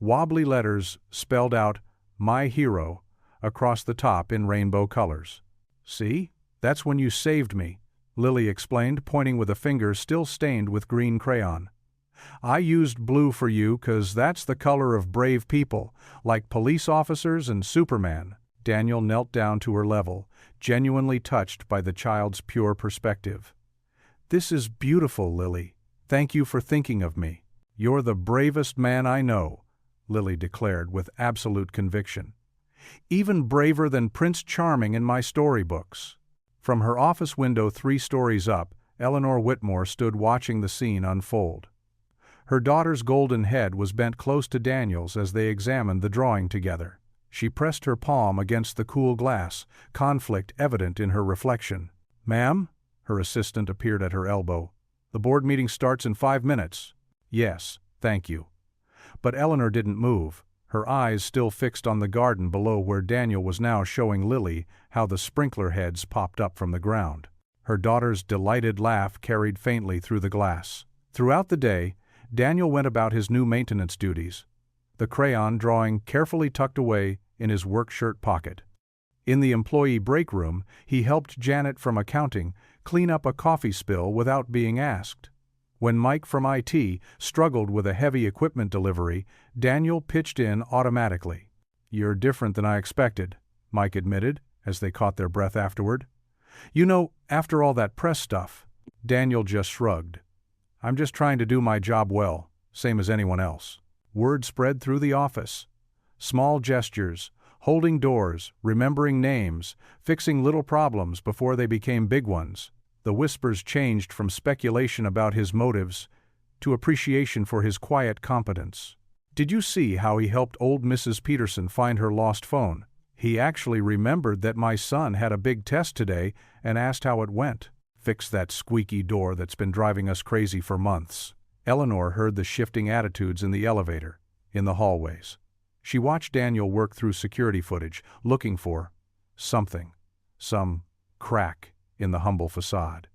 A: Wobbly letters spelled out, "My hero," across the top in rainbow colors. "See? That's when you saved me," Lily explained, pointing with a finger still stained with green crayon. "I used blue for you 'cause that's the color of brave people, like police officers and Superman." Daniel knelt down to her level, genuinely touched by the child's pure perspective. "This is beautiful, Lily. Thank you for thinking of me. You're the bravest man I know," Lily declared with absolute conviction. "Even braver than Prince Charming in my storybooks." From her office window 3 stories up, Eleanor Whitmore stood watching the scene unfold. Her daughter's golden head was bent close to Daniel's as they examined the drawing together. She pressed her palm against the cool glass, conflict evident in her reflection. "Ma'am?" Her assistant appeared at her elbow. "The board meeting starts in 5 minutes." "Yes, thank you." But Eleanor didn't move, her eyes still fixed on the garden below where Daniel was now showing Lily how the sprinkler heads popped up from the ground. Her daughter's delighted laugh carried faintly through the glass. Throughout the day, Daniel went about his new maintenance duties, the crayon drawing carefully tucked away in his work shirt pocket. In the employee break room, he helped Janet from accounting clean up a coffee spill without being asked. When Mike from IT struggled with a heavy equipment delivery, Daniel pitched in automatically. "You're different than I expected," Mike admitted, as they caught their breath afterward. "You know, after all that press stuff." Daniel just shrugged. "I'm just trying to do my job well, same as anyone else." Word spread through the office. Small gestures, holding doors, remembering names, fixing little problems before they became big ones. The whispers changed from speculation about his motives to appreciation for his quiet competence. "Did you see how he helped old Mrs. Peterson find her lost phone? He actually remembered that my son had a big test today and asked how it went. Fix that squeaky door that's been driving us crazy for months." Eleanor heard the shifting attitudes in the elevator, in the hallways. She watched Daniel work through security footage, looking for something, some crack in the humble facade.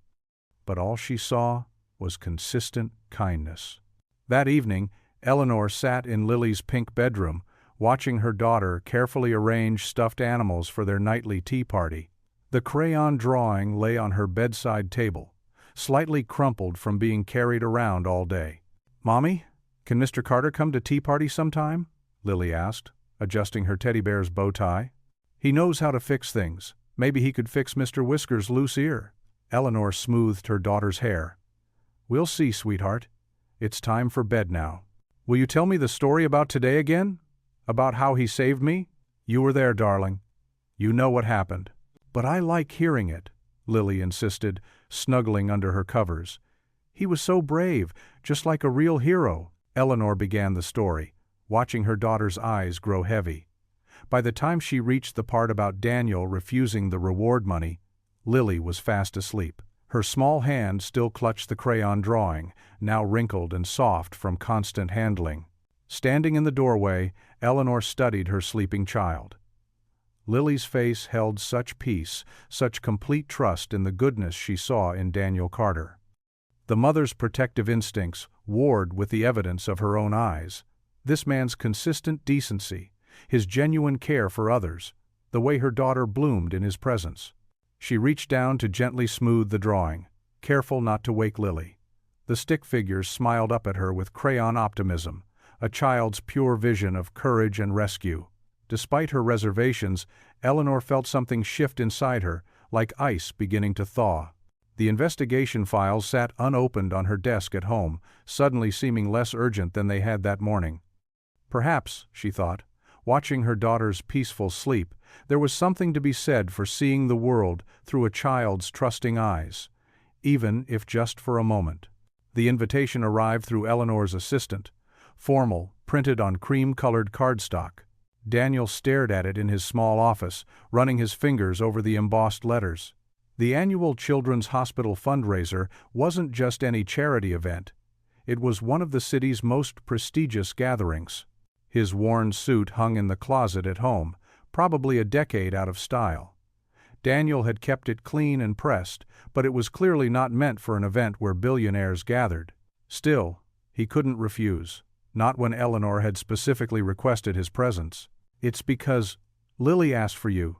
A: But all she saw was consistent kindness. That evening, Eleanor sat in Lily's pink bedroom, watching her daughter carefully arrange stuffed animals for their nightly tea party. The crayon drawing lay on her bedside table, slightly crumpled from being carried around all day. "Mommy, can Mr. Carter come to tea party sometime?" Lily asked, adjusting her teddy bear's bow tie. "He knows how to fix things. Maybe he could fix Mr. Whisker's loose ear." Eleanor smoothed her daughter's hair. "We'll see, sweetheart. It's time for bed now. Will you tell me the story about today again? About how he saved me? You were there, darling. You know what happened." "But I like hearing it," Lily insisted, snuggling under her covers. "He was so brave, just like a real hero." Eleanor began the story, watching her daughter's eyes grow heavy. By the time she reached the part about Daniel refusing the reward money, Lily was fast asleep. Her small hand still clutched the crayon drawing, now wrinkled and soft from constant handling. Standing in the doorway, Eleanor studied her sleeping child. Lily's face held such peace, such complete trust in the goodness she saw in Daniel Carter. The mother's protective instincts warred with the evidence of her own eyes. This man's consistent decency, his genuine care for others, the way her daughter bloomed in his presence. She reached down to gently smooth the drawing, careful not to wake Lily. The stick figures smiled up at her with crayon optimism, a child's pure vision of courage and rescue. Despite her reservations, Eleanor felt something shift inside her, like ice beginning to thaw. The investigation files sat unopened on her desk at home, suddenly seeming less urgent than they had that morning. Perhaps, she thought, watching her daughter's peaceful sleep, there was something to be said for seeing the world through a child's trusting eyes, even if just for a moment. The invitation arrived through Eleanor's assistant, formal, printed on cream-colored cardstock. Daniel stared at it in his small office, running his fingers over the embossed letters. The annual Children's Hospital fundraiser wasn't just any charity event. It was one of the city's most prestigious gatherings. His worn suit hung in the closet at home, probably a decade out of style. Daniel had kept it clean and pressed, but it was clearly not meant for an event where billionaires gathered. Still, he couldn't refuse, not when Eleanor had specifically requested his presence. "It's because Lily asked for you,"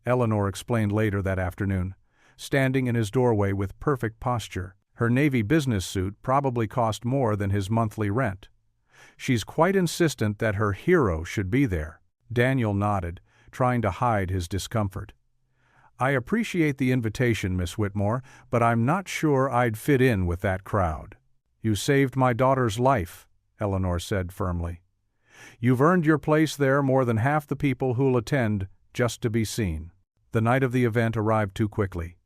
A: Eleanor explained later that afternoon, standing in his doorway with perfect posture. Her navy business suit probably cost more than his monthly rent. "She's quite insistent that her hero should be there." Daniel nodded, trying to hide his discomfort. "I appreciate the invitation, Miss Whitmore, but I'm not sure I'd fit in with that crowd." "You saved my daughter's life," Eleanor said firmly. "You've earned your place there more than half the people who'll attend just to be seen." The night of the event arrived too quickly.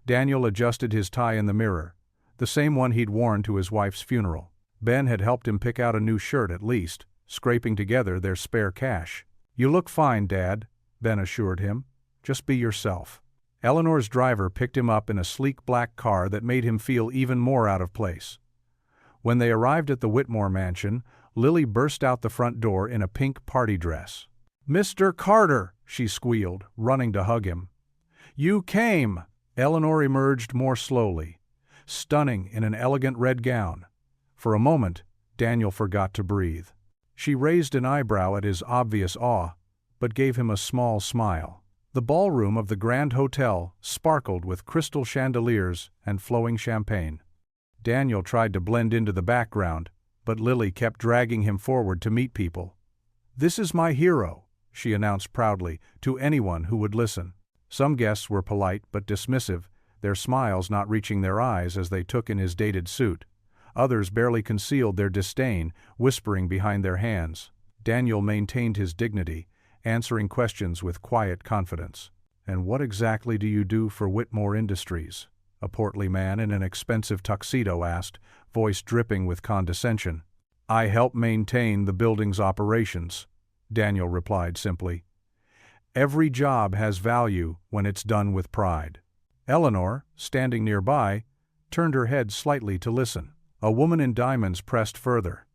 A: Daniel adjusted his tie in the mirror, the same one he'd worn to his wife's funeral. Ben had helped him pick out a new shirt at least, scraping together their spare cash. "You look fine, Dad," Ben assured him. "Just be yourself." Eleanor's driver picked him up in a sleek black car that made him feel even more out of place. When they arrived at the Whitmore mansion, Lily burst out the front door in a pink party dress. "Mr. Carter!" she squealed, running to hug him. "You came!" Eleanor emerged more slowly, stunning in an elegant red gown. For a moment, Daniel forgot to breathe. She raised an eyebrow at his obvious awe, but gave him a small smile. The ballroom of the Grand Hotel sparkled with crystal chandeliers and flowing champagne. Daniel tried to blend into the background, but Lily kept dragging him forward to meet people. "This is my hero," she announced proudly to anyone who would listen. Some guests were polite but dismissive, their smiles not reaching their eyes as they took in his dated suit. Others barely concealed their disdain, whispering behind their hands. Daniel maintained his dignity, answering questions with quiet confidence. "And what exactly do you do for Whitmore Industries?" a portly man in an expensive tuxedo asked, voice dripping with condescension. "I help maintain the building's operations," Daniel replied simply. "Every job has value when it's done with pride." Eleanor, standing nearby, turned her head slightly to listen. A woman in diamonds pressed further.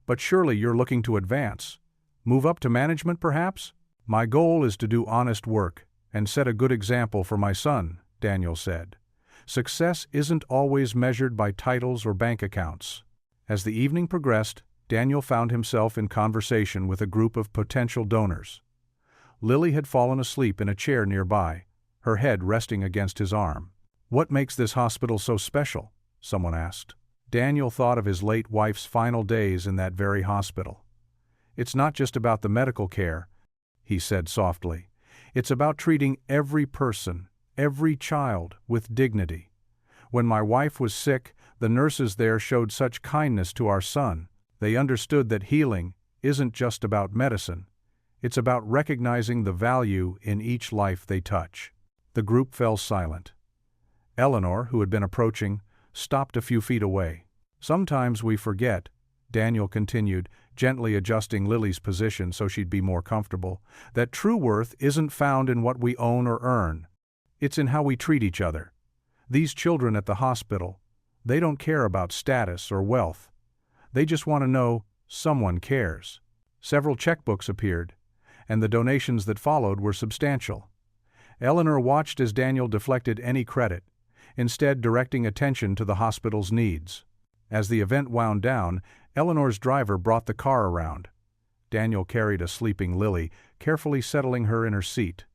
A: "But surely you're looking to advance. Move up to management, perhaps?" "My goal is to do honest work and set a good example for my son," Daniel said. "Success isn't always measured by titles or bank accounts." As the evening progressed, Daniel found himself in conversation with a group of potential donors. Lily had fallen asleep in a chair nearby, her head resting against his arm. "What makes this hospital so special?" someone asked. Daniel thought of his late wife's final days in that very hospital. "It's not just about the medical care," he said softly. "It's about treating every person, every child, with dignity. When my wife was sick, the nurses there showed such kindness to our son. They understood that healing isn't just about medicine. It's about recognizing the value in each life they touch." The group fell silent. Eleanor, who had been approaching, stopped a few feet away. "Sometimes we forget," Daniel continued, gently adjusting Lily's position so she'd be more comfortable, "that true worth isn't found in what we own or earn. It's in how we treat each other. These children at the hospital, they don't care about status or wealth. They just want to know someone cares." Several checkbooks appeared, and the donations that followed were substantial. Eleanor watched as Daniel deflected any credit, instead directing attention to the hospital's needs. As the event wound down, Eleanor's driver brought the car around. Daniel carried a sleeping Lily, carefully settling her in her seat.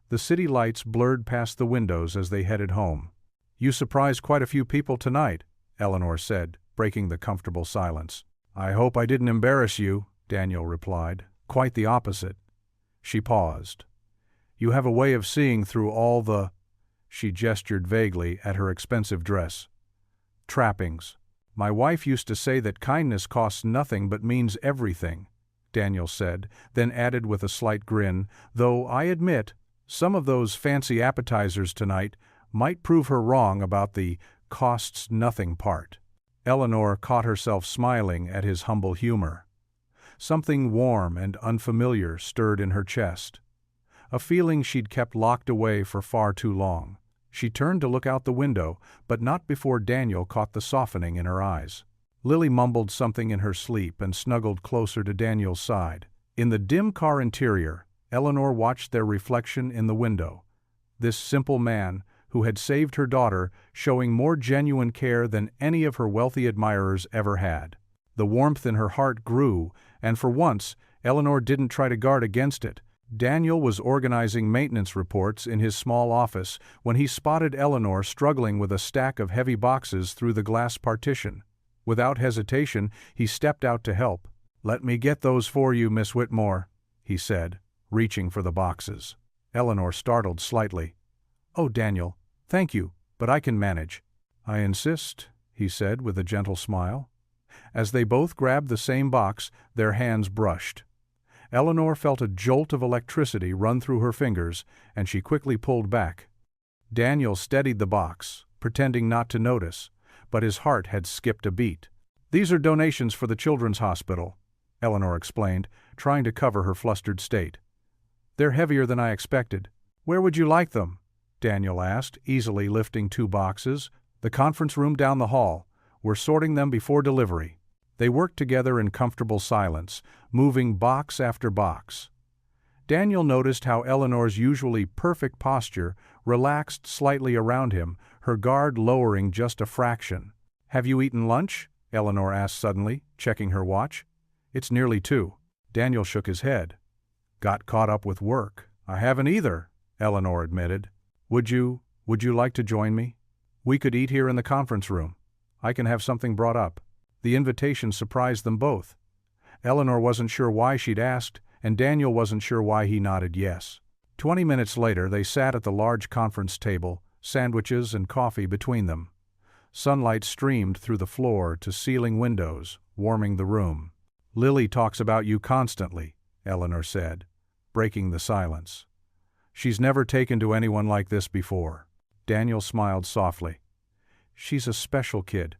A: The city lights blurred past the windows as they headed home. "You surprised quite a few people tonight," Eleanor said, breaking the comfortable silence. "I hope I didn't embarrass you," Daniel replied. "Quite the opposite." She paused. "You have a way of seeing through all the—" she gestured vaguely at her expensive dress. "Trappings. My wife used to say that kindness costs nothing but means everything," Daniel said, then added with a slight grin, "though I admit some of those fancy appetizers tonight might prove her wrong about the costs nothing part." Eleanor caught herself smiling at his humble humor. Something warm and unfamiliar stirred in her chest. A feeling she'd kept locked away for far too long. She turned to look out the window, but not before Daniel caught the softening in her eyes. Lily mumbled something in her sleep and snuggled closer to Daniel's side. In the dim car interior, Eleanor watched their reflection in the window. This simple man, who had saved her daughter, showing more genuine care than any of her wealthy admirers ever had. The warmth in her heart grew, and for once, Eleanor didn't try to guard against it. Daniel was organizing maintenance reports in his small office when he spotted Eleanor struggling with a stack of heavy boxes through the glass partition. Without hesitation, he stepped out to help. "Let me get those for you, Miss Whitmore," he said, reaching for the boxes. Eleanor startled slightly. "Oh, Daniel, thank you, but I can manage." "I insist," he said with a gentle smile. As they both grabbed the same box, their hands brushed. Eleanor felt a jolt of electricity run through her fingers, and she quickly pulled back. Daniel steadied the box, pretending not to notice, but his heart had skipped a beat. "These are donations for the Children's Hospital," Eleanor explained, trying to cover her flustered state. "They're heavier than I expected." "Where would you like them?" Daniel asked, easily lifting 2 boxes. "The conference room down the hall. We're sorting them before delivery." They worked together in comfortable silence, moving box after box. Daniel noticed how Eleanor's usually perfect posture relaxed slightly around him, her guard lowering just a fraction. "Have you eaten lunch?" Eleanor asked suddenly, checking her watch. "It's nearly 2. Daniel shook his head. "Got caught up with work." "I haven't either," Eleanor admitted. Would you like to join me? We could eat here in the conference room. I can have something brought up." The invitation surprised them both. Eleanor wasn't sure why she'd asked, and Daniel wasn't sure why he nodded yes. 20 minutes later, they sat at the large conference table, sandwiches and coffee between them. Sunlight streamed through the floor to ceiling windows, warming the room. "Lily talks about you constantly," Eleanor said, breaking the silence. "She's never taken to anyone like this before." Daniel smiled softly. "She's a special kid.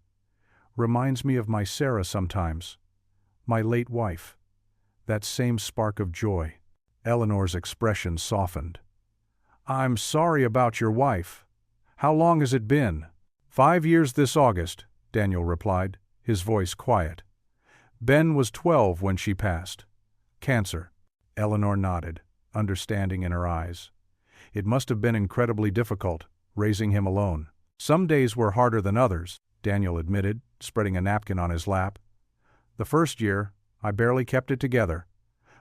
A: Reminds me of my Sarah sometimes. My late wife. That same spark of joy." Eleanor's expression softened. "I'm sorry about your wife. How long has it been?" 5 years this August," Daniel replied, his voice quiet. "Ben was 12 when she passed. Cancer." Eleanor nodded, understanding in her eyes. It must have been incredibly difficult, raising him alone. "Some days were harder than others," Daniel admitted, spreading a napkin on his lap. "The first year, I barely kept it together.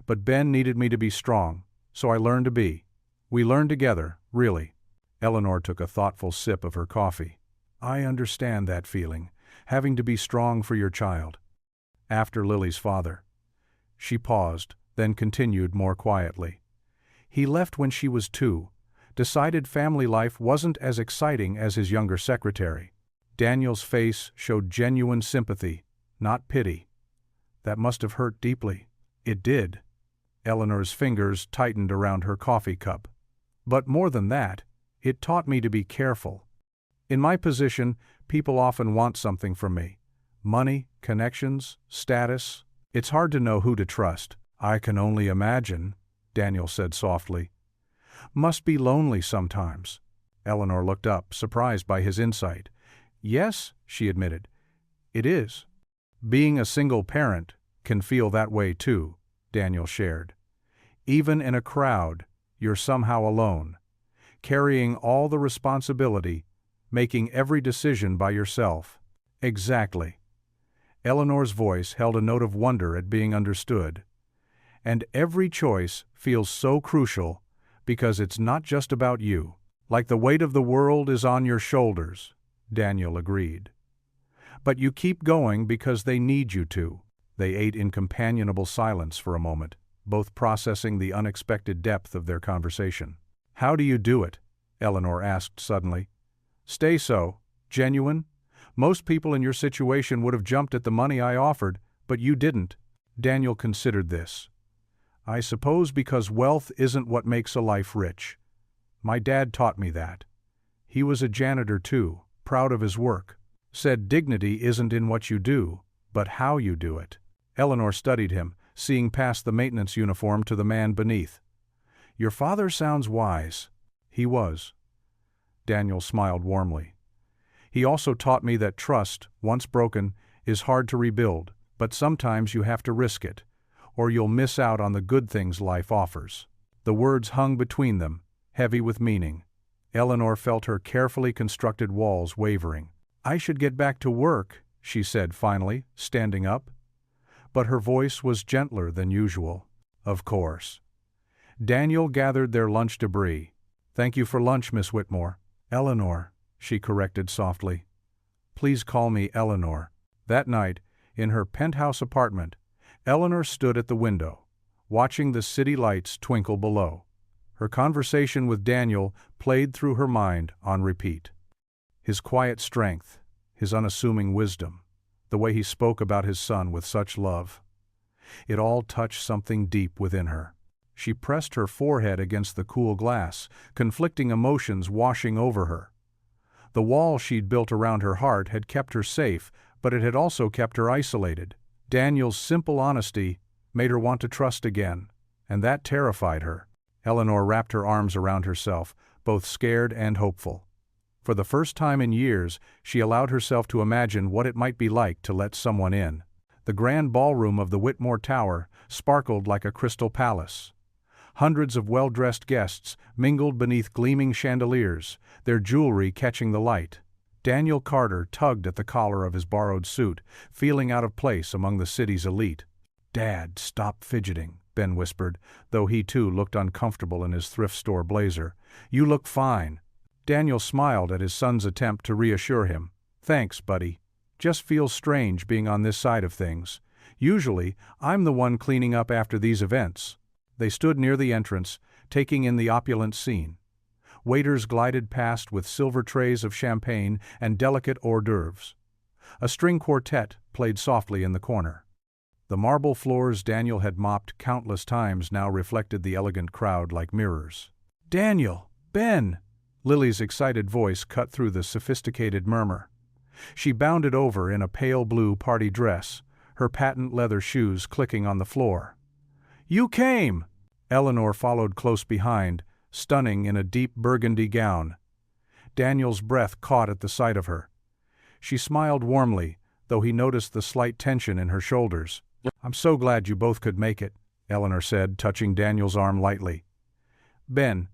A: But Ben needed me to be strong, so I learned to be. We learned together, really." Eleanor took a thoughtful sip of her coffee. "I understand that feeling, having to be strong for your child. After Lily's father." She paused, then continued more quietly. "He left when she was 2, decided family life wasn't as exciting as his younger secretary." Daniel's face showed genuine sympathy, not pity. "That must have hurt deeply." "It did." Eleanor's fingers tightened around her coffee cup. "But more than that, it taught me to be careful. In my position, people often want something from me. Money, connections, status. It's hard to know who to trust." "I can only imagine," Daniel said softly. "Must be lonely sometimes." Eleanor looked up, surprised by his insight. "Yes," she admitted. "It is." "Being a single parent can feel that way too," Daniel shared. "Even in a crowd, you're somehow alone, carrying all the responsibility, making every decision by yourself." "Exactly." Eleanor's voice held a note of wonder at being understood. "And every choice feels so crucial because it's not just about you. Like the weight of the world is on your shoulders," Daniel agreed. "But you keep going because they need you to." They ate in companionable silence for a moment, both processing the unexpected depth of their conversation. "How do you do it?" Eleanor asked suddenly. "Stay so genuine? Most people in your situation would have jumped at the money I offered, but you didn't." Daniel considered this. "I suppose because wealth isn't what makes a life rich. My dad taught me that. He was a janitor too, proud of his work. said dignity isn't in what you do, but how you do it. Eleanor studied him, seeing past the maintenance uniform to the man beneath. Your father sounds wise. He was. Daniel smiled warmly. He also taught me that trust, once broken, is hard to rebuild, but sometimes you have to risk it, or you'll miss out on the good things life offers. The words hung between them, heavy with meaning. Eleanor felt her carefully constructed walls wavering. I should get back to work, she said finally, standing up. But her voice was gentler than usual. Of course. Daniel gathered their lunch debris. Thank you for lunch, Miss Whitmore. Eleanor, she corrected softly. Please call me Eleanor. That night, in her penthouse apartment, Eleanor stood at the window, watching the city lights twinkle below. Her conversation with Daniel played through her mind on repeat. His quiet strength, his unassuming wisdom, the way he spoke about his son with such love. It all touched something deep within her. She pressed her forehead against the cool glass, conflicting emotions washing over her. The wall she'd built around her heart had kept her safe, but it had also kept her isolated. Daniel's simple honesty made her want to trust again, and that terrified her. Eleanor wrapped her arms around herself, both scared and hopeful. For the first time in years, she allowed herself to imagine what it might be like to let someone in. The grand ballroom of the Whitmore Tower sparkled like a crystal palace. Hundreds of well-dressed guests mingled beneath gleaming chandeliers, their jewelry catching the light. Daniel Carter tugged at the collar of his borrowed suit, feeling out of place among the city's elite. Dad, stop fidgeting, Ben whispered, though he too looked uncomfortable in his thrift store blazer. You look fine. Daniel smiled at his son's attempt to reassure him. Thanks, buddy. Just feels strange being on this side of things. Usually, I'm the one cleaning up after these events. They stood near the entrance, taking in the opulent scene. Waiters glided past with silver trays of champagne and delicate hors d'oeuvres. A string quartet played softly in the corner. The marble floors Daniel had mopped countless times now reflected the elegant crowd like mirrors. Daniel! Ben! Lily's excited voice cut through the sophisticated murmur. She bounded over in a pale blue party dress, her patent leather shoes clicking on the floor. You came! Eleanor followed close behind, stunning in a deep burgundy gown. Daniel's breath caught at the sight of her. She smiled warmly, though he noticed the slight tension in her shoulders. I'm so glad you both could make it, Eleanor said, touching Daniel's arm lightly. Ben,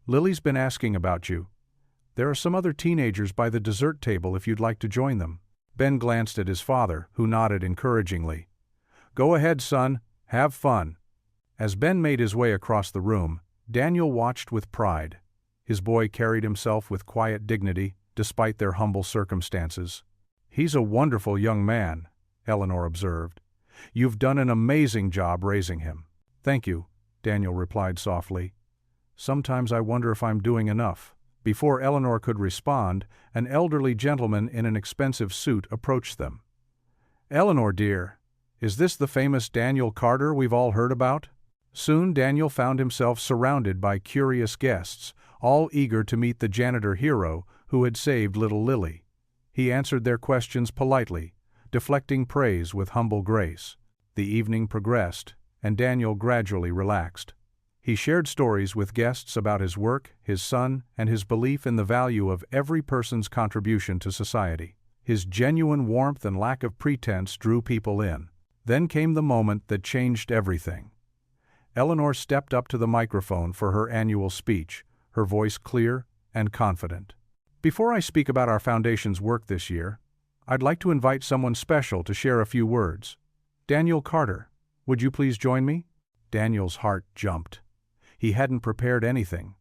A: Lily's been asking about you. There are some other teenagers by the dessert table if you'd like to join them. Ben glanced at his father, who nodded encouragingly. Go ahead, son. Have fun. As Ben made his way across the room, Daniel watched with pride. His boy carried himself with quiet dignity, despite their humble circumstances. He's a wonderful young man, Eleanor observed. You've done an amazing job raising him. Thank you, Daniel replied softly. Sometimes I wonder if I'm doing enough. Before Eleanor could respond, an elderly gentleman in an expensive suit approached them. Eleanor, dear, is this the famous Daniel Carter we've all heard about? Soon Daniel found himself surrounded by curious guests, all eager to meet the janitor hero who had saved little Lily. He answered their questions politely, deflecting praise with humble grace. The evening progressed, and Daniel gradually relaxed. He shared stories with guests about his work, his son, and his belief in the value of every person's contribution to society. His genuine warmth and lack of pretense drew people in. Then came the moment that changed everything. Eleanor stepped up to the microphone for her annual speech, her voice clear and confident. Before I speak about our foundation's work this year, I'd like to invite someone special to share a few words. Daniel Carter, would you please join me? Daniel's heart jumped. He hadn't prepared anything.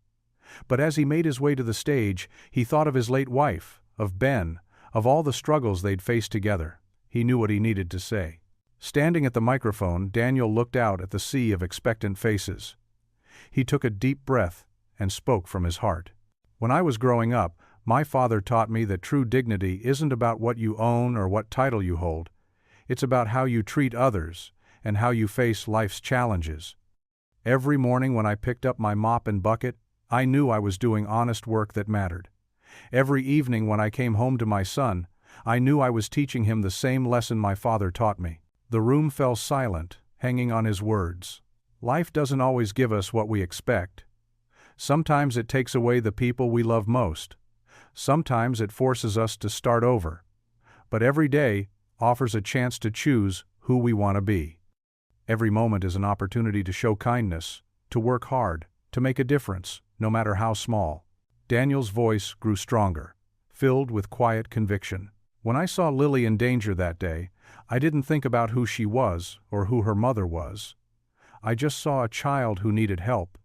A: But as he made his way to the stage, he thought of his late wife, of Ben, of all the struggles they'd faced together. He knew what he needed to say. Standing at the microphone, Daniel looked out at the sea of expectant faces. He took a deep breath and spoke from his heart. When I was growing up, my father taught me that true dignity isn't about what you own or what title you hold. It's about how you treat others and how you face life's challenges. Every morning when I picked up my mop and bucket, I knew I was doing honest work that mattered. Every evening when I came home to my son, I knew I was teaching him the same lesson my father taught me. The room fell silent, hanging on his words. Life doesn't always give us what we expect. Sometimes it takes away the people we love most. Sometimes it forces us to start over. But every day offers a chance to choose who we want to be. Every moment is an opportunity to show kindness, to work hard, to make a difference, no matter how small. Daniel's voice grew stronger, filled with quiet conviction. When I saw Lily in danger that day, I didn't think about who she was or who her mother was. I just saw a child who needed help.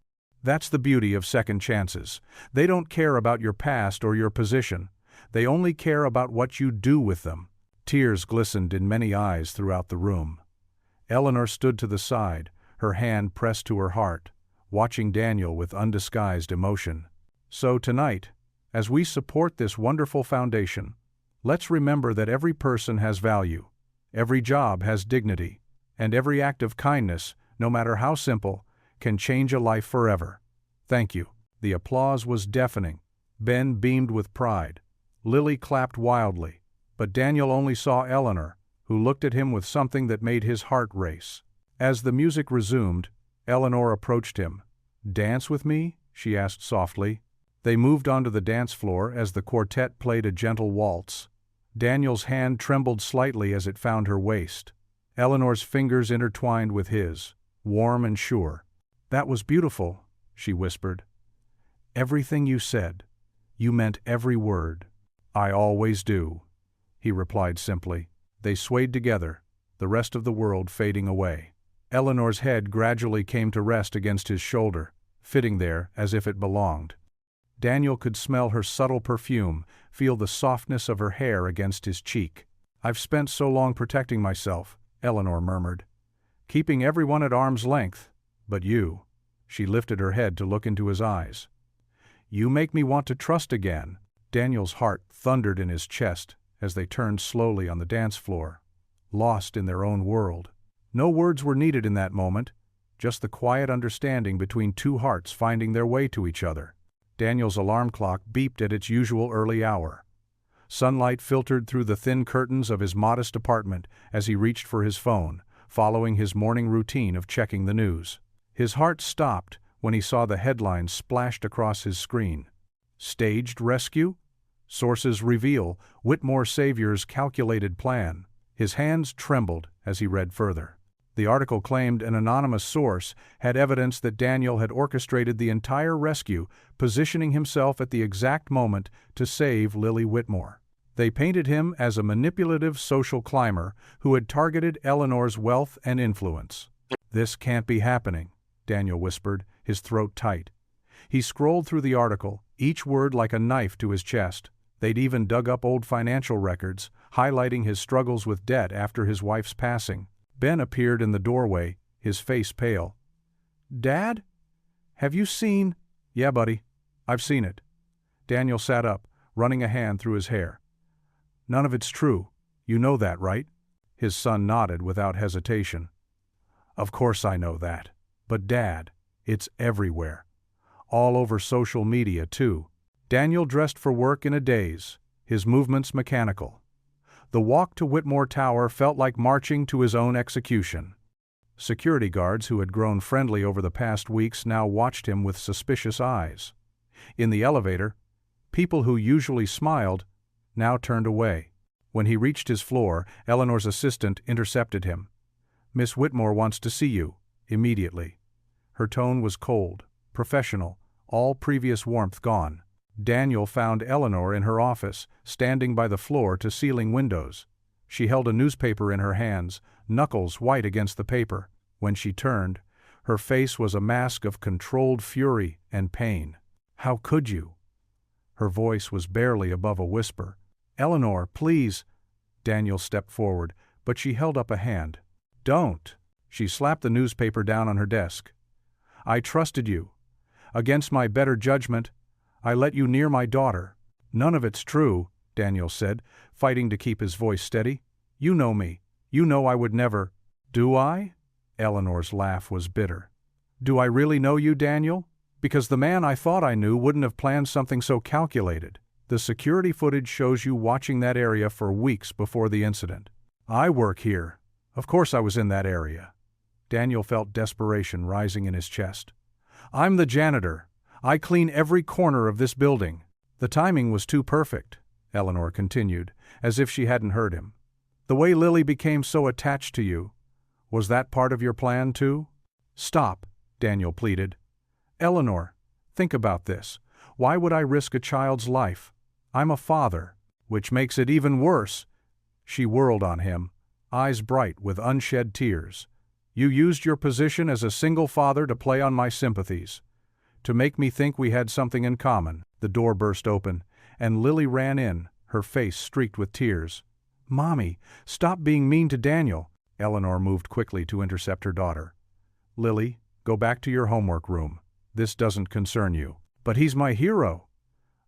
A: That's the beauty of second chances. They don't care about your past or your position. They only care about what you do with them. Tears glistened in many eyes throughout the room. Eleanor stood to the side, her hand pressed to her heart, watching Daniel with undisguised emotion. So tonight, as we support this wonderful foundation, let's remember that every person has value, every job has dignity, and every act of kindness, no matter how simple, can change a life forever. Thank you. The applause was deafening. Ben beamed with pride. Lily clapped wildly, but Daniel only saw Eleanor, who looked at him with something that made his heart race. As the music resumed, Eleanor approached him. "Dance with me?" she asked softly. They moved onto the dance floor as the quartet played a gentle waltz. Daniel's hand trembled slightly as it found her waist. Eleanor's fingers intertwined with his, warm and sure. "That was beautiful," she whispered. "Everything you said. You meant every word." "I always do," he replied simply. They swayed together, the rest of the world fading away. Eleanor's head gradually came to rest against his shoulder, fitting there as if it belonged. Daniel could smell her subtle perfume, feel the softness of her hair against his cheek. "I've spent so long protecting myself," Eleanor murmured, "keeping everyone at arm's length. But you," she lifted her head to look into his eyes. "You make me want to trust again." Daniel's heart thundered in his chest as they turned slowly on the dance floor, lost in their own world. No words were needed in that moment, just the quiet understanding between two hearts finding their way to each other. Daniel's alarm clock beeped at its usual early hour. Sunlight filtered through the thin curtains of his modest apartment as he reached for his phone, following his morning routine of checking the news. His heart stopped when he saw the headlines splashed across his screen. "Staged rescue? Sources reveal Whitmore Savior's calculated plan." His hands trembled as he read further. The article claimed an anonymous source had evidence that Daniel had orchestrated the entire rescue, positioning himself at the exact moment to save Lily Whitmore. They painted him as a manipulative social climber who had targeted Eleanor's wealth and influence. "This can't be happening," Daniel whispered, his throat tight. He scrolled through the article, each word like a knife to his chest. They'd even dug up old financial records, highlighting his struggles with debt after his wife's passing. Ben appeared in the doorway, his face pale. "Dad? Have you seen—" "Yeah, buddy. I've seen it." Daniel sat up, running a hand through his hair. "None of it's true. You know that, right?" His son nodded without hesitation. "Of course I know that. But Dad, it's everywhere. All over social media, too." Daniel dressed for work in a daze, his movements mechanical. The walk to Whitmore Tower felt like marching to his own execution. Security guards who had grown friendly over the past weeks now watched him with suspicious eyes. In the elevator, people who usually smiled now turned away. When he reached his floor, Eleanor's assistant intercepted him. "Miss Whitmore wants to see you, immediately." Her tone was cold, professional, all previous warmth gone. Daniel found Eleanor in her office, standing by the floor-to-ceiling windows. She held a newspaper in her hands, knuckles white against the paper. When she turned, her face was a mask of controlled fury and pain. "How could you?" Her voice was barely above a whisper. "Eleanor, please." Daniel stepped forward, but she held up a hand. "Don't." She slapped the newspaper down on her desk. "I trusted you. Against my better judgment, I let you near my daughter." "None of it's true," Daniel said, fighting to keep his voice steady. "You know me. You know I would never—" "Do I?" Eleanor's laugh was bitter. "Do I really know you, Daniel? Because the man I thought I knew wouldn't have planned something so calculated. The security footage shows you watching that area for weeks before the incident. I work here. Of course I was in that area. Daniel felt desperation rising in his chest. I'm the janitor. I clean every corner of this building. The timing was too perfect, Eleanor continued, as if she hadn't heard him. The way Lily became so attached to you. Was that part of your plan too? Stop, Daniel pleaded. Eleanor, think about this. Why would I risk a child's life? I'm a father, which makes it even worse. She whirled on him, eyes bright with unshed tears. You used your position as a single father to play on my sympathies, to make me think we had something in common. The door burst open, and Lily ran in, her face streaked with tears. Mommy, stop being mean to Daniel. Eleanor moved quickly to intercept her daughter. Lily, go back to your homework room. This doesn't concern you. But he's my hero.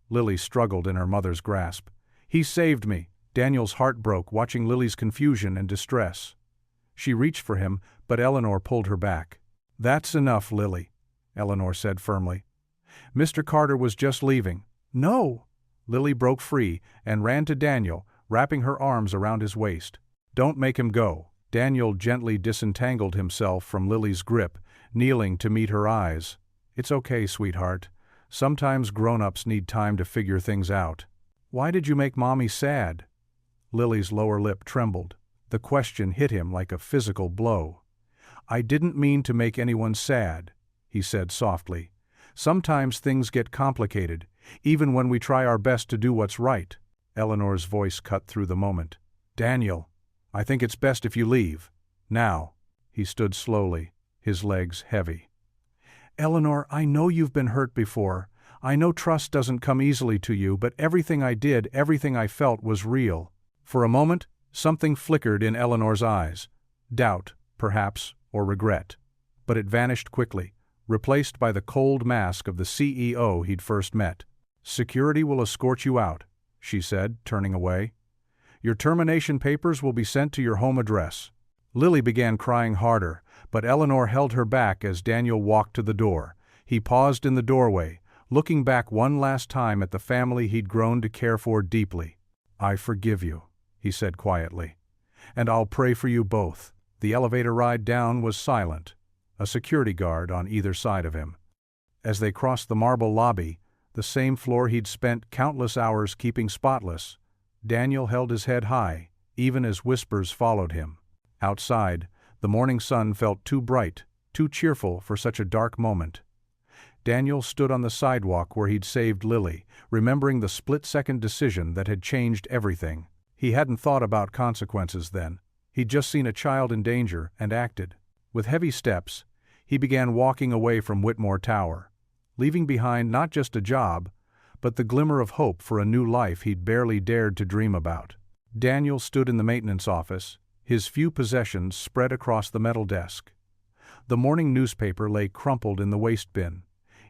A: Lily struggled in her mother's grasp. He saved me. Daniel's heart broke watching Lily's confusion and distress. She reached for him, but Eleanor pulled her back. That's enough, Lily, Eleanor said firmly. Mr. Carter was just leaving. No! Lily broke free and ran to Daniel, wrapping her arms around his waist. Don't make him go. Daniel gently disentangled himself from Lily's grip, kneeling to meet her eyes. It's okay, sweetheart. Sometimes grown-ups need time to figure things out. Why did you make Mommy sad? Lily's lower lip trembled. The question hit him like a physical blow. I didn't mean to make anyone sad, he said softly. Sometimes things get complicated, even when we try our best to do what's right. Eleanor's voice cut through the moment. Daniel, I think it's best if you leave. Now. He stood slowly, his legs heavy. Eleanor, I know you've been hurt before. I know trust doesn't come easily to you, but everything I did, everything I felt was real. For a moment, something flickered in Eleanor's eyes. Doubt, perhaps, or regret. But it vanished quickly, replaced by the cold mask of the CEO he'd first met. Security will escort you out, she said, turning away. Your termination papers will be sent to your home address. Lily began crying harder, but Eleanor held her back as Daniel walked to the door. He paused in the doorway, looking back one last time at the family he'd grown to care for deeply. I forgive you, he said quietly. And I'll pray for you both. The elevator ride down was silent, a security guard on either side of him. As they crossed the marble lobby, the same floor he'd spent countless hours keeping spotless, Daniel held his head high, even as whispers followed him. Outside, the morning sun felt too bright, too cheerful for such a dark moment. Daniel stood on the sidewalk where he'd saved Lily, remembering the split-second decision that had changed everything. He hadn't thought about consequences then. He'd just seen a child in danger and acted. With heavy steps, he began walking away from Whitmore Tower, leaving behind not just a job, but the glimmer of hope for a new life he'd barely dared to dream about. Daniel stood in the maintenance office, his few possessions spread across the metal desk. The morning newspaper lay crumpled in the waste bin,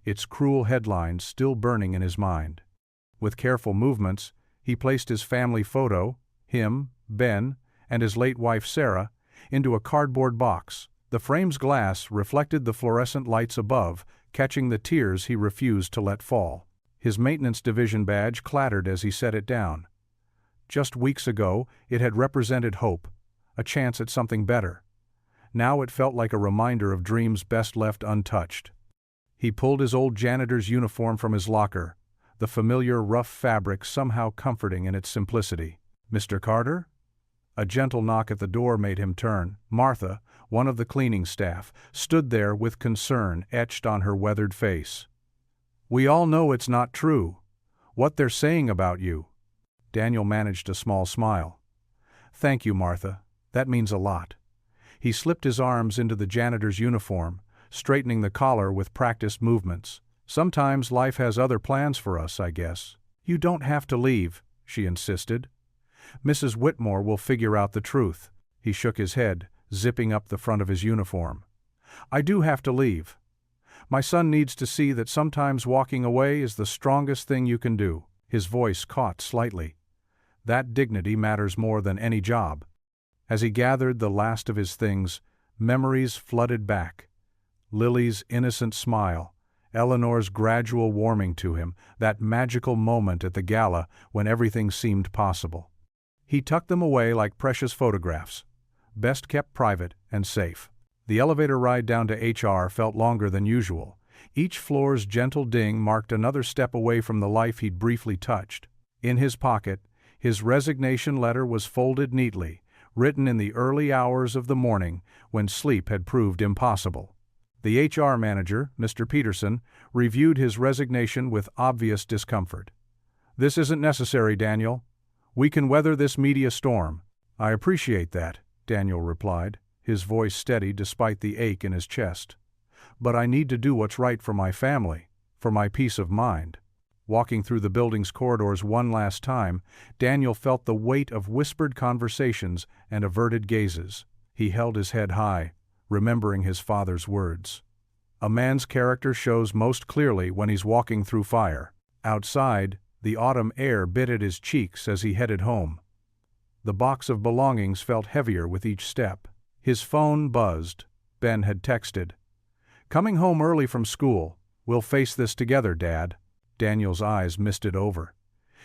A: its cruel headlines still burning in his mind. With careful movements, he placed his family photo, him, Ben, and his late wife Sarah, into a cardboard box. The frame's glass reflected the fluorescent lights above, catching the tears he refused to let fall. His maintenance division badge clattered as he set it down. Just weeks ago, it had represented hope, a chance at something better. Now it felt like a reminder of dreams best left untouched. He pulled his old janitor's uniform from his locker, the familiar rough fabric somehow comforting in its simplicity. Mr. Carter? A gentle knock at the door made him turn. Martha, one of the cleaning staff, stood there with concern etched on her weathered face. We all know it's not true. What they're saying about you. Daniel managed a small smile. Thank you, Martha. That means a lot. He slipped his arms into the janitor's uniform, straightening the collar with practiced movements. Sometimes life has other plans for us, I guess. You don't have to leave, she insisted. Mrs. Whitmore will figure out the truth. He shook his head, zipping up the front of his uniform. I do have to leave. My son needs to see that sometimes walking away is the strongest thing you can do. His voice caught slightly. That dignity matters more than any job. As he gathered the last of his things, memories flooded back. Lily's innocent smile, Eleanor's gradual warming to him, that magical moment at the gala when everything seemed possible. He tucked them away like precious photographs, best kept private and safe. The elevator ride down to HR felt longer than usual. Each floor's gentle ding marked another step away from the life he'd briefly touched. In his pocket, his resignation letter was folded neatly, written in the early hours of the morning when sleep had proved impossible. The HR manager, Mr. Peterson, reviewed his resignation with obvious discomfort. "This isn't necessary, Daniel. We can weather this media storm." "I appreciate that," Daniel replied, his voice steady despite the ache in his chest. "But I need to do what's right for my family, for my peace of mind." Walking through the building's corridors one last time, Daniel felt the weight of whispered conversations and averted gazes. He held his head high, remembering his father's words. "A man's character shows most clearly when he's walking through fire." Outside, the autumn air bit at his cheeks as he headed home. The box of belongings felt heavier with each step. His phone buzzed. Ben had texted, "Coming home early from school. We'll face this together, Dad." Daniel's eyes misted over.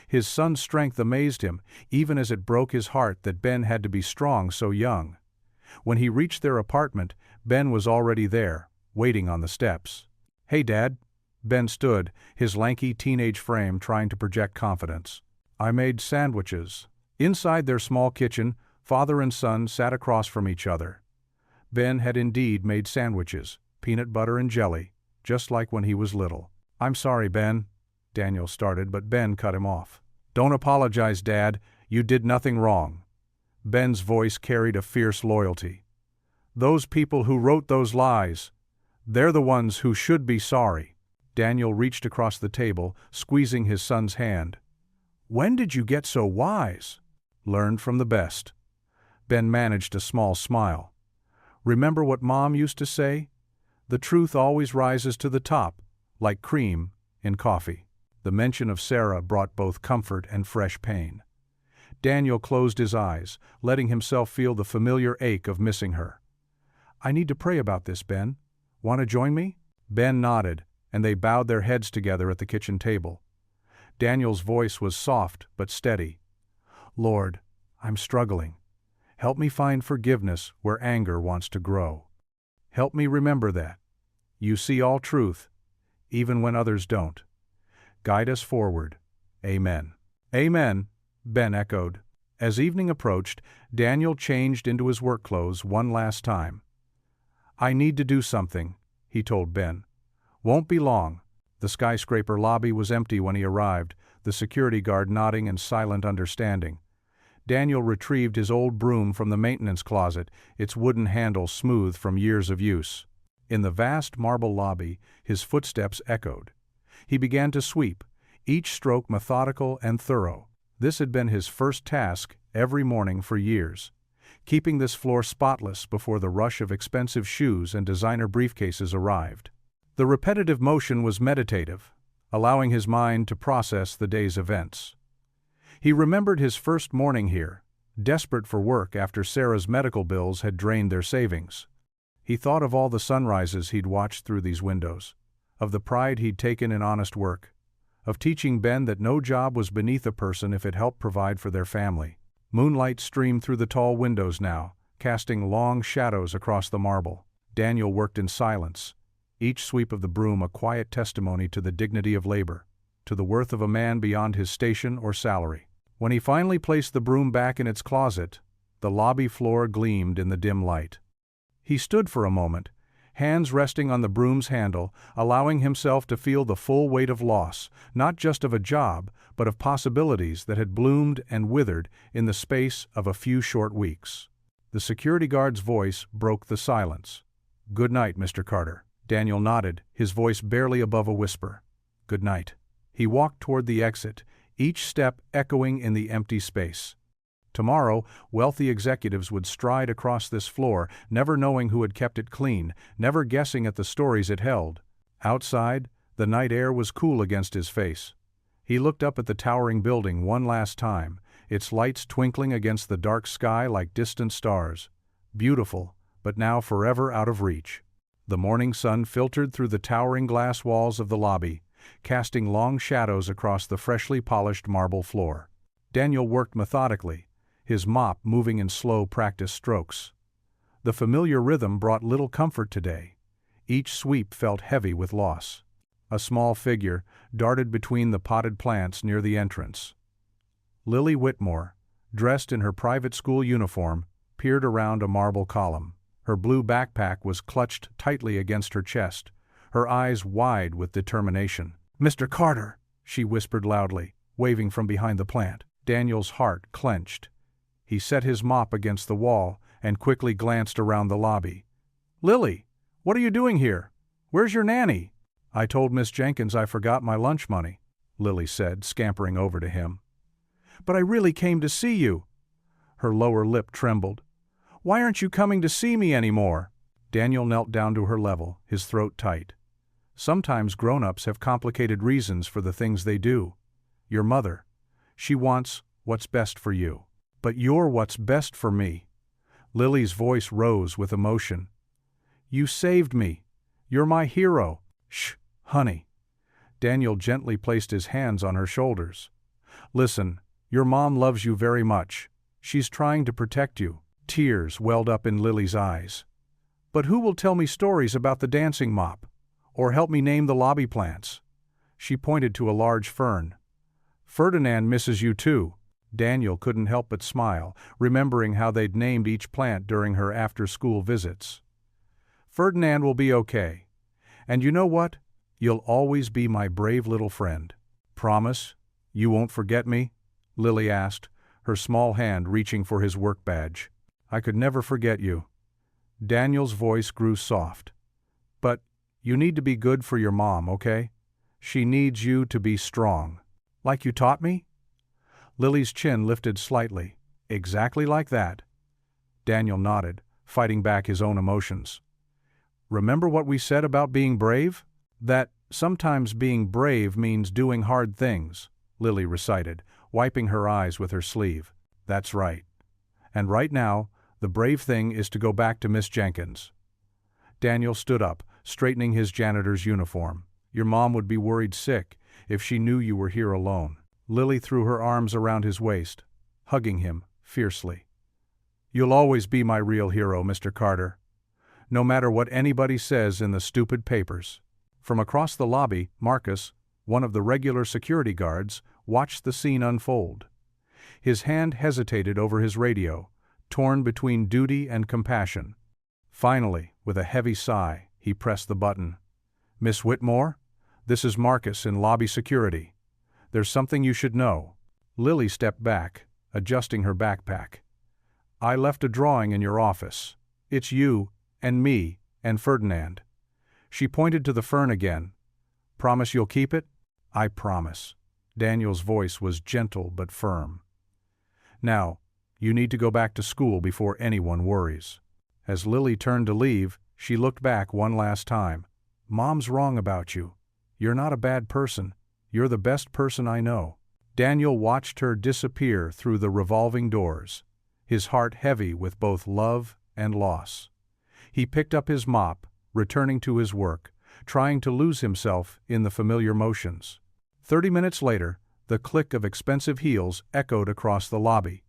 A: His son's strength amazed him, even as it broke his heart that Ben had to be strong so young. When he reached their apartment, Ben was already there, waiting on the steps. "Hey, Dad." Ben stood, his lanky teenage frame trying to project confidence. "I made sandwiches." Inside their small kitchen, father and son sat across from each other. Ben had indeed made sandwiches, peanut butter and jelly, just like when he was little. "I'm sorry, Ben," Daniel started, but Ben cut him off. "Don't apologize, Dad. You did nothing wrong." Ben's voice carried a fierce loyalty. "Those people who wrote those lies, they're the ones who should be sorry." Daniel reached across the table, squeezing his son's hand. "When did you get so wise?" "Learned from the best." Ben managed a small smile. "Remember what Mom used to say? The truth always rises to the top, like cream in coffee." The mention of Sarah brought both comfort and fresh pain. Daniel closed his eyes, letting himself feel the familiar ache of missing her. "I need to pray about this, Ben. Want to join me?" Ben nodded, and they bowed their heads together at the kitchen table. Daniel's voice was soft but steady. "Lord, I'm struggling. Help me find forgiveness where anger wants to grow. Help me remember that you see all truth, even when others don't. Guide us forward. Amen." "Amen," Ben echoed. As evening approached, Daniel changed into his work clothes one last time. "I need to do something," he told Ben. "Won't be long." The skyscraper lobby was empty when he arrived, the security guard nodding in silent understanding. Daniel retrieved his old broom from the maintenance closet, its wooden handle smooth from years of use. In the vast marble lobby, his footsteps echoed. He began to sweep, each stroke methodical and thorough. This had been his first task every morning for years, keeping this floor spotless before the rush of expensive shoes and designer briefcases arrived. The repetitive motion was meditative, allowing his mind to process the day's events. He remembered his first morning here, desperate for work after Sarah's medical bills had drained their savings. He thought of all the sunrises he'd watched through these windows, of the pride he'd taken in honest work, of teaching Ben that no job was beneath a person if it helped provide for their family. Moonlight streamed through the tall windows now, casting long shadows across the marble. Daniel worked in silence, each sweep of the broom a quiet testimony to the dignity of labor, to the worth of a man beyond his station or salary. When he finally placed the broom back in its closet, the lobby floor gleamed in the dim light. He stood for a moment, hands resting on the broom's handle, allowing himself to feel the full weight of loss, not just of a job, but of possibilities that had bloomed and withered in the space of a few short weeks. The security guard's voice broke the silence. "Good night, Mr. Carter." Daniel nodded, his voice barely above a whisper. "Good night." He walked toward the exit, each step echoing in the empty space. Tomorrow, wealthy executives would stride across this floor, never knowing who had kept it clean, never guessing at the stories it held. Outside, the night air was cool against his face. He looked up at the towering building one last time, its lights twinkling against the dark sky like distant stars. Beautiful, but now forever out of reach. The morning sun filtered through the towering glass walls of the lobby, casting long shadows across the freshly polished marble floor. Daniel worked methodically, his mop moving in slow practice strokes. The familiar rhythm brought little comfort today. Each sweep felt heavy with loss. A small figure darted between the potted plants near the entrance. Lily Whitmore, dressed in her private school uniform, peered around a marble column. Her blue backpack was clutched tightly against her chest, her eyes wide with determination. "Mr. Carter," she whispered loudly, waving from behind the plant. Daniel's heart clenched. He set his mop against the wall and quickly glanced around the lobby. "Lily, what are you doing here? Where's your nanny?" "I told Miss Jenkins I forgot my lunch money," Lily said, scampering over to him. "But I really came to see you." Her lower lip trembled. "Why aren't you coming to see me anymore?" Daniel knelt down to her level, his throat tight. "Sometimes grown-ups have complicated reasons for the things they do. Your mother, she wants what's best for you. But you're what's best for me." Lily's voice rose with emotion. "You saved me. You're my hero." "Shh, honey." Daniel gently placed his hands on her shoulders. "Listen, your mom loves you very much. She's trying to protect you." Tears welled up in Lily's eyes. "But who will tell me stories about the dancing mop? Or help me name the lobby plants?" She pointed to a large fern. "Ferdinand misses you too." Daniel couldn't help but smile, remembering how they'd named each plant during her after-school visits. "Ferdinand will be okay. And you know what? You'll always be my brave little friend." "Promise? You won't forget me?" Lily asked, her small hand reaching for his work badge. "I could never forget you." Daniel's voice grew soft. "But you need to be good for your mom, okay? She needs you to be strong. Like you taught me?" Lily's chin lifted slightly. "Exactly like that." Daniel nodded, fighting back his own emotions. "Remember what we said about being brave? That sometimes being brave means doing hard things," Lily recited, wiping her eyes with her sleeve. "That's right. And right now, the brave thing is to go back to Miss Jenkins." Daniel stood up, straightening his janitor's uniform. "Your mom would be worried sick if she knew you were here alone." Lily threw her arms around his waist, hugging him fiercely. "You'll always be my real hero, Mr. Carter. No matter what anybody says in the stupid papers." From across the lobby, Marcus, one of the regular security guards, watched the scene unfold. His hand hesitated over his radio, torn between duty and compassion. Finally, with a heavy sigh, he pressed the button. "Miss Whitmore, this is Marcus in lobby security. There's something you should know." Lily stepped back, adjusting her backpack. "I left a drawing in your office. It's you, and me, and Ferdinand." She pointed to the fern again. "Promise you'll keep it?" "I promise." Daniel's voice was gentle but firm. "Now, you need to go back to school before anyone worries." As Lily turned to leave, she looked back one last time. "Mom's wrong about you. You're not a bad person. You're the best person I know." Daniel watched her disappear through the revolving doors, his heart heavy with both love and loss. He picked up his mop, returning to his work, trying to lose himself in the familiar motions. 30 minutes later, the click of expensive heels echoed across the lobby.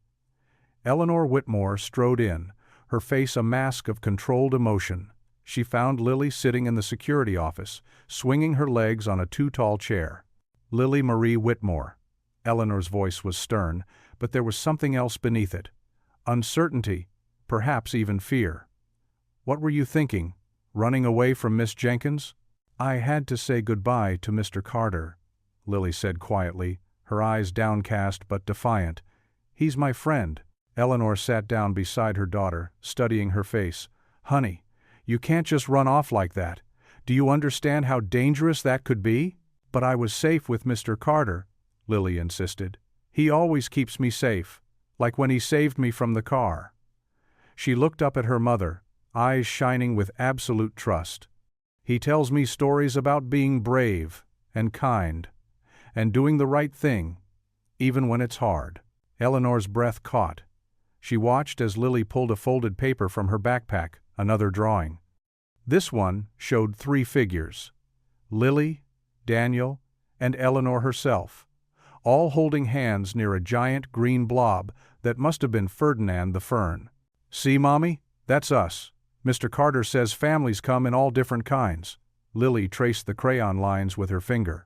A: Eleanor Whitmore strode in, her face a mask of controlled emotion. She found Lily sitting in the security office, swinging her legs on a too-tall chair. "Lily Marie Whitmore." Eleanor's voice was stern, but there was something else beneath it. Uncertainty, perhaps even fear. "What were you thinking? Running away from Miss Jenkins?" "I had to say goodbye to Mr. Carter," Lily said quietly, her eyes downcast but defiant. "He's my friend." Eleanor sat down beside her daughter, studying her face. "Honey, you can't just run off like that. Do you understand how dangerous that could be?" "But I was safe with Mr. Carter," Lily insisted. "He always keeps me safe, like when he saved me from the car." She looked up at her mother, eyes shining with absolute trust. "He tells me stories about being brave and kind and doing the right thing, even when it's hard." Eleanor's breath caught. She watched as Lily pulled a folded paper from her backpack, another drawing. This one showed 3 figures: Lily, Daniel, and Eleanor herself, all holding hands near a giant green blob that must have been Ferdinand the Fern. "See, Mommy? That's us. Mr. Carter says families come in all different kinds." Lily traced the crayon lines with her finger.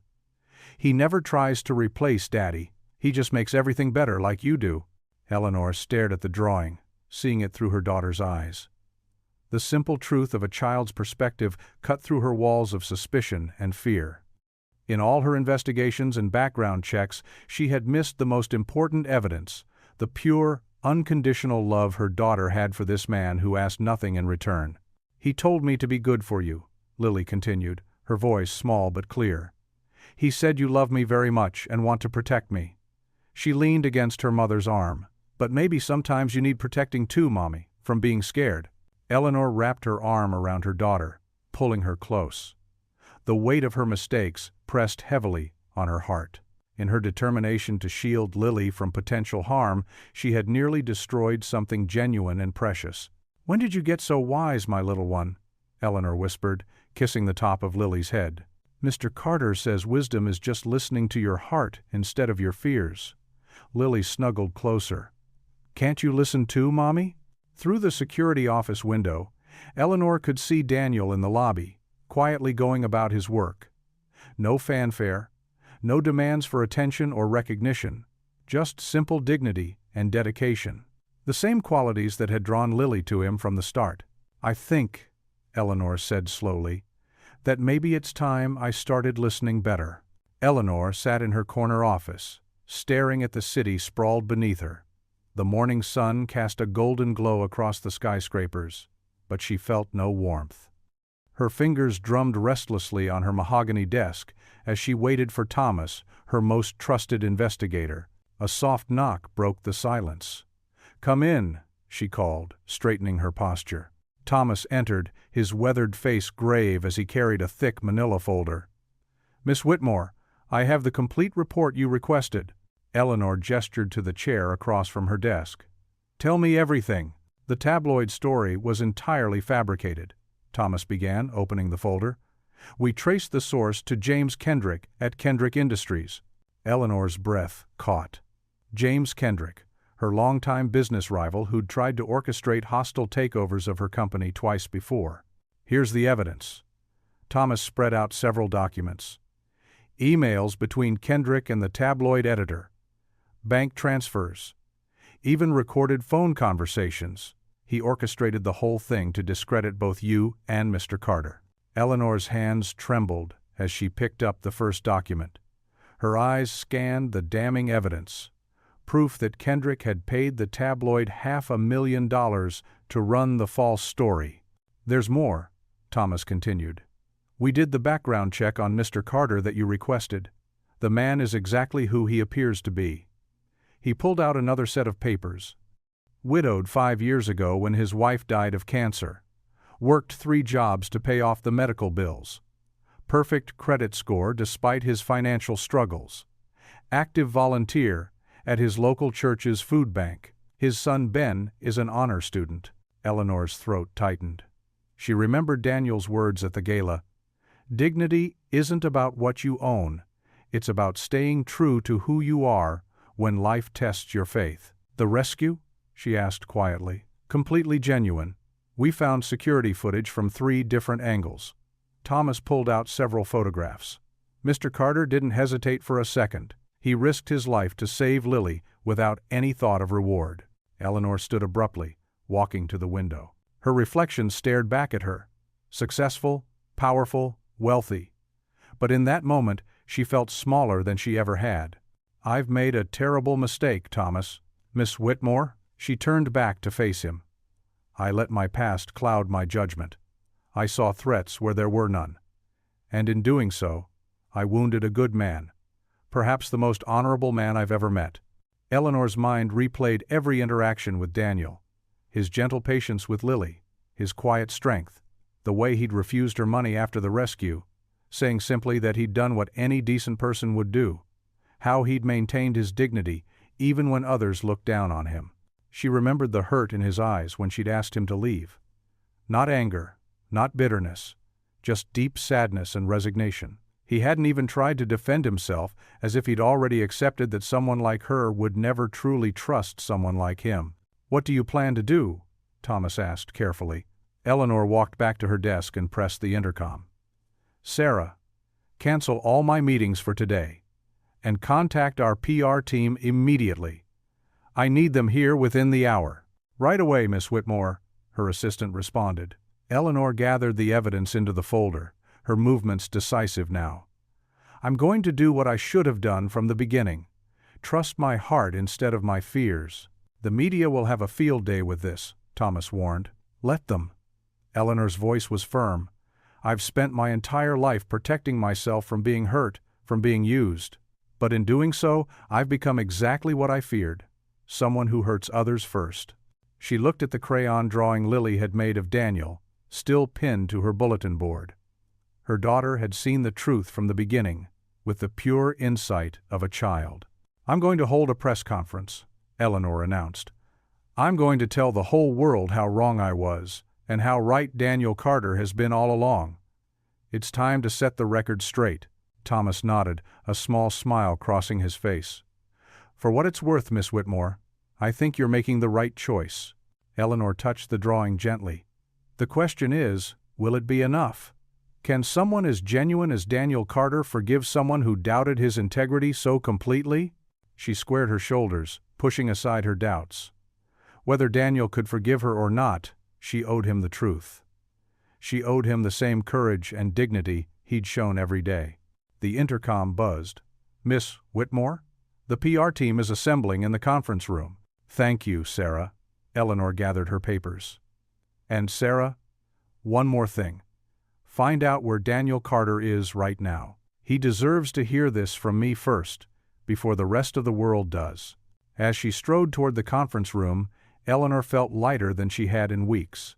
A: "He never tries to replace Daddy. He just makes everything better like you do." Eleanor stared at the drawing, seeing it through her daughter's eyes. The simple truth of a child's perspective cut through her walls of suspicion and fear. In all her investigations and background checks, she had missed the most important evidence: the pure, unconditional love her daughter had for this man who asked nothing in return. "He told me to be good for you," Lily continued, her voice small but clear. "He said you love me very much and want to protect me." She leaned against her mother's arm. "But maybe sometimes you need protecting too, Mommy, from being scared." Eleanor wrapped her arm around her daughter, pulling her close. The weight of her mistakes pressed heavily on her heart. In her determination to shield Lily from potential harm, she had nearly destroyed something genuine and precious. "When did you get so wise, my little one?" Eleanor whispered, kissing the top of Lily's head. "Mr. Carter says wisdom is just listening to your heart instead of your fears." Lily snuggled closer. "Can't you listen too, Mommy?" Through the security office window, Eleanor could see Daniel in the lobby, quietly going about his work. No fanfare, no demands for attention or recognition, just simple dignity and dedication. The same qualities that had drawn Lily to him from the start. "I think," Eleanor said slowly, "that maybe it's time I started listening better." Eleanor sat in her corner office, staring at the city sprawled beneath her. The morning sun cast a golden glow across the skyscrapers, but she felt no warmth. Her fingers drummed restlessly on her mahogany desk as she waited for Thomas, her most trusted investigator. A soft knock broke the silence. "Come in," she called, straightening her posture. Thomas entered, his weathered face grave as he carried a thick manila folder. "Miss Whitmore, I have the complete report you requested." Eleanor gestured to the chair across from her desk. "Tell me everything." "The tabloid story was entirely fabricated," Thomas began, opening the folder. "We traced the source to James Kendrick at Kendrick Industries." Eleanor's breath caught. James Kendrick, her longtime business rival who'd tried to orchestrate hostile takeovers of her company twice before. "Here's the evidence." Thomas spread out several documents. Emails between Kendrick and the tabloid editor. Bank transfers. Even recorded phone conversations. He orchestrated the whole thing to discredit both you and Mr. Carter. Eleanor's hands trembled as she picked up the first document. Her eyes scanned the damning evidence. Proof that Kendrick had paid the tabloid $500,000 to run the false story. "There's more," Thomas continued. "We did the background check on Mr. Carter that you requested. The man is exactly who he appears to be." He pulled out another set of papers. Widowed 5 years ago when his wife died of cancer. Worked 3 jobs to pay off the medical bills. Perfect credit score despite his financial struggles. Active volunteer at his local church's food bank. His son Ben is an honor student. Eleanor's throat tightened. She remembered Daniel's words at the gala. "Dignity isn't about what you own. It's about staying true to who you are when life tests your faith." "The rescue?" she asked quietly. "Completely genuine. We found security footage from 3 different angles." Thomas pulled out several photographs. "Mr. Carter didn't hesitate for a second. He risked his life to save Lily without any thought of reward." Eleanor stood abruptly, walking to the window. Her reflection stared back at her. Successful, powerful, wealthy. But in that moment, she felt smaller than she ever had. "I've made a terrible mistake, Thomas." "Miss Whitmore?" She turned back to face him. "I let my past cloud my judgment. I saw threats where there were none. And in doing so, I wounded a good man. Perhaps the most honorable man I've ever met." Eleanor's mind replayed every interaction with Daniel. His gentle patience with Lily, his quiet strength, the way he'd refused her money after the rescue, saying simply that he'd done what any decent person would do. How he'd maintained his dignity even when others looked down on him. She remembered the hurt in his eyes when she'd asked him to leave. Not anger, Not bitterness. Just deep sadness and resignation. He hadn't even tried to defend himself, as if he'd already accepted that someone like her would never truly trust someone like him. "What do you plan to do?" Thomas asked carefully. Eleanor walked back to her desk and pressed the intercom. "Sarah, cancel all my meetings for today. And contact our PR team immediately. I need them here within the hour." "Right away, Miss Whitmore," her assistant responded. Eleanor gathered the evidence into the folder, her movements decisive now. "I'm going to do what I should have done from the beginning. Trust my heart instead of my fears." "The media will have a field day with this," Thomas warned. "Let them." Eleanor's voice was firm. "I've spent my entire life protecting myself from being hurt, from being used. But in doing so, I've become exactly what I feared. Someone who hurts others first." She looked at the crayon drawing Lily had made of Daniel, still pinned to her bulletin board. Her daughter had seen the truth from the beginning, with the pure insight of a child. "I'm going to hold a press conference," Eleanor announced. "I'm going to tell the whole world how wrong I was, and how right Daniel Carter has been all along. It's time to set the record straight." Thomas nodded, a small smile crossing his face. "For what it's worth, Miss Whitmore, I think you're making the right choice." Eleanor touched the drawing gently. "The question is, will it be enough? Can someone as genuine as Daniel Carter forgive someone who doubted his integrity so completely?" She squared her shoulders, pushing aside her doubts. Whether Daniel could forgive her or not, she owed him the truth. She owed him the same courage and dignity he'd shown every day. The intercom buzzed. "Miss Whitmore? The PR team is assembling in the conference room." "Thank you, Sarah." Eleanor gathered her papers. "And Sarah, one more thing. Find out where Daniel Carter is right now. He deserves to hear this from me first, before the rest of the world does." As she strode toward the conference room, Eleanor felt lighter than she had in weeks.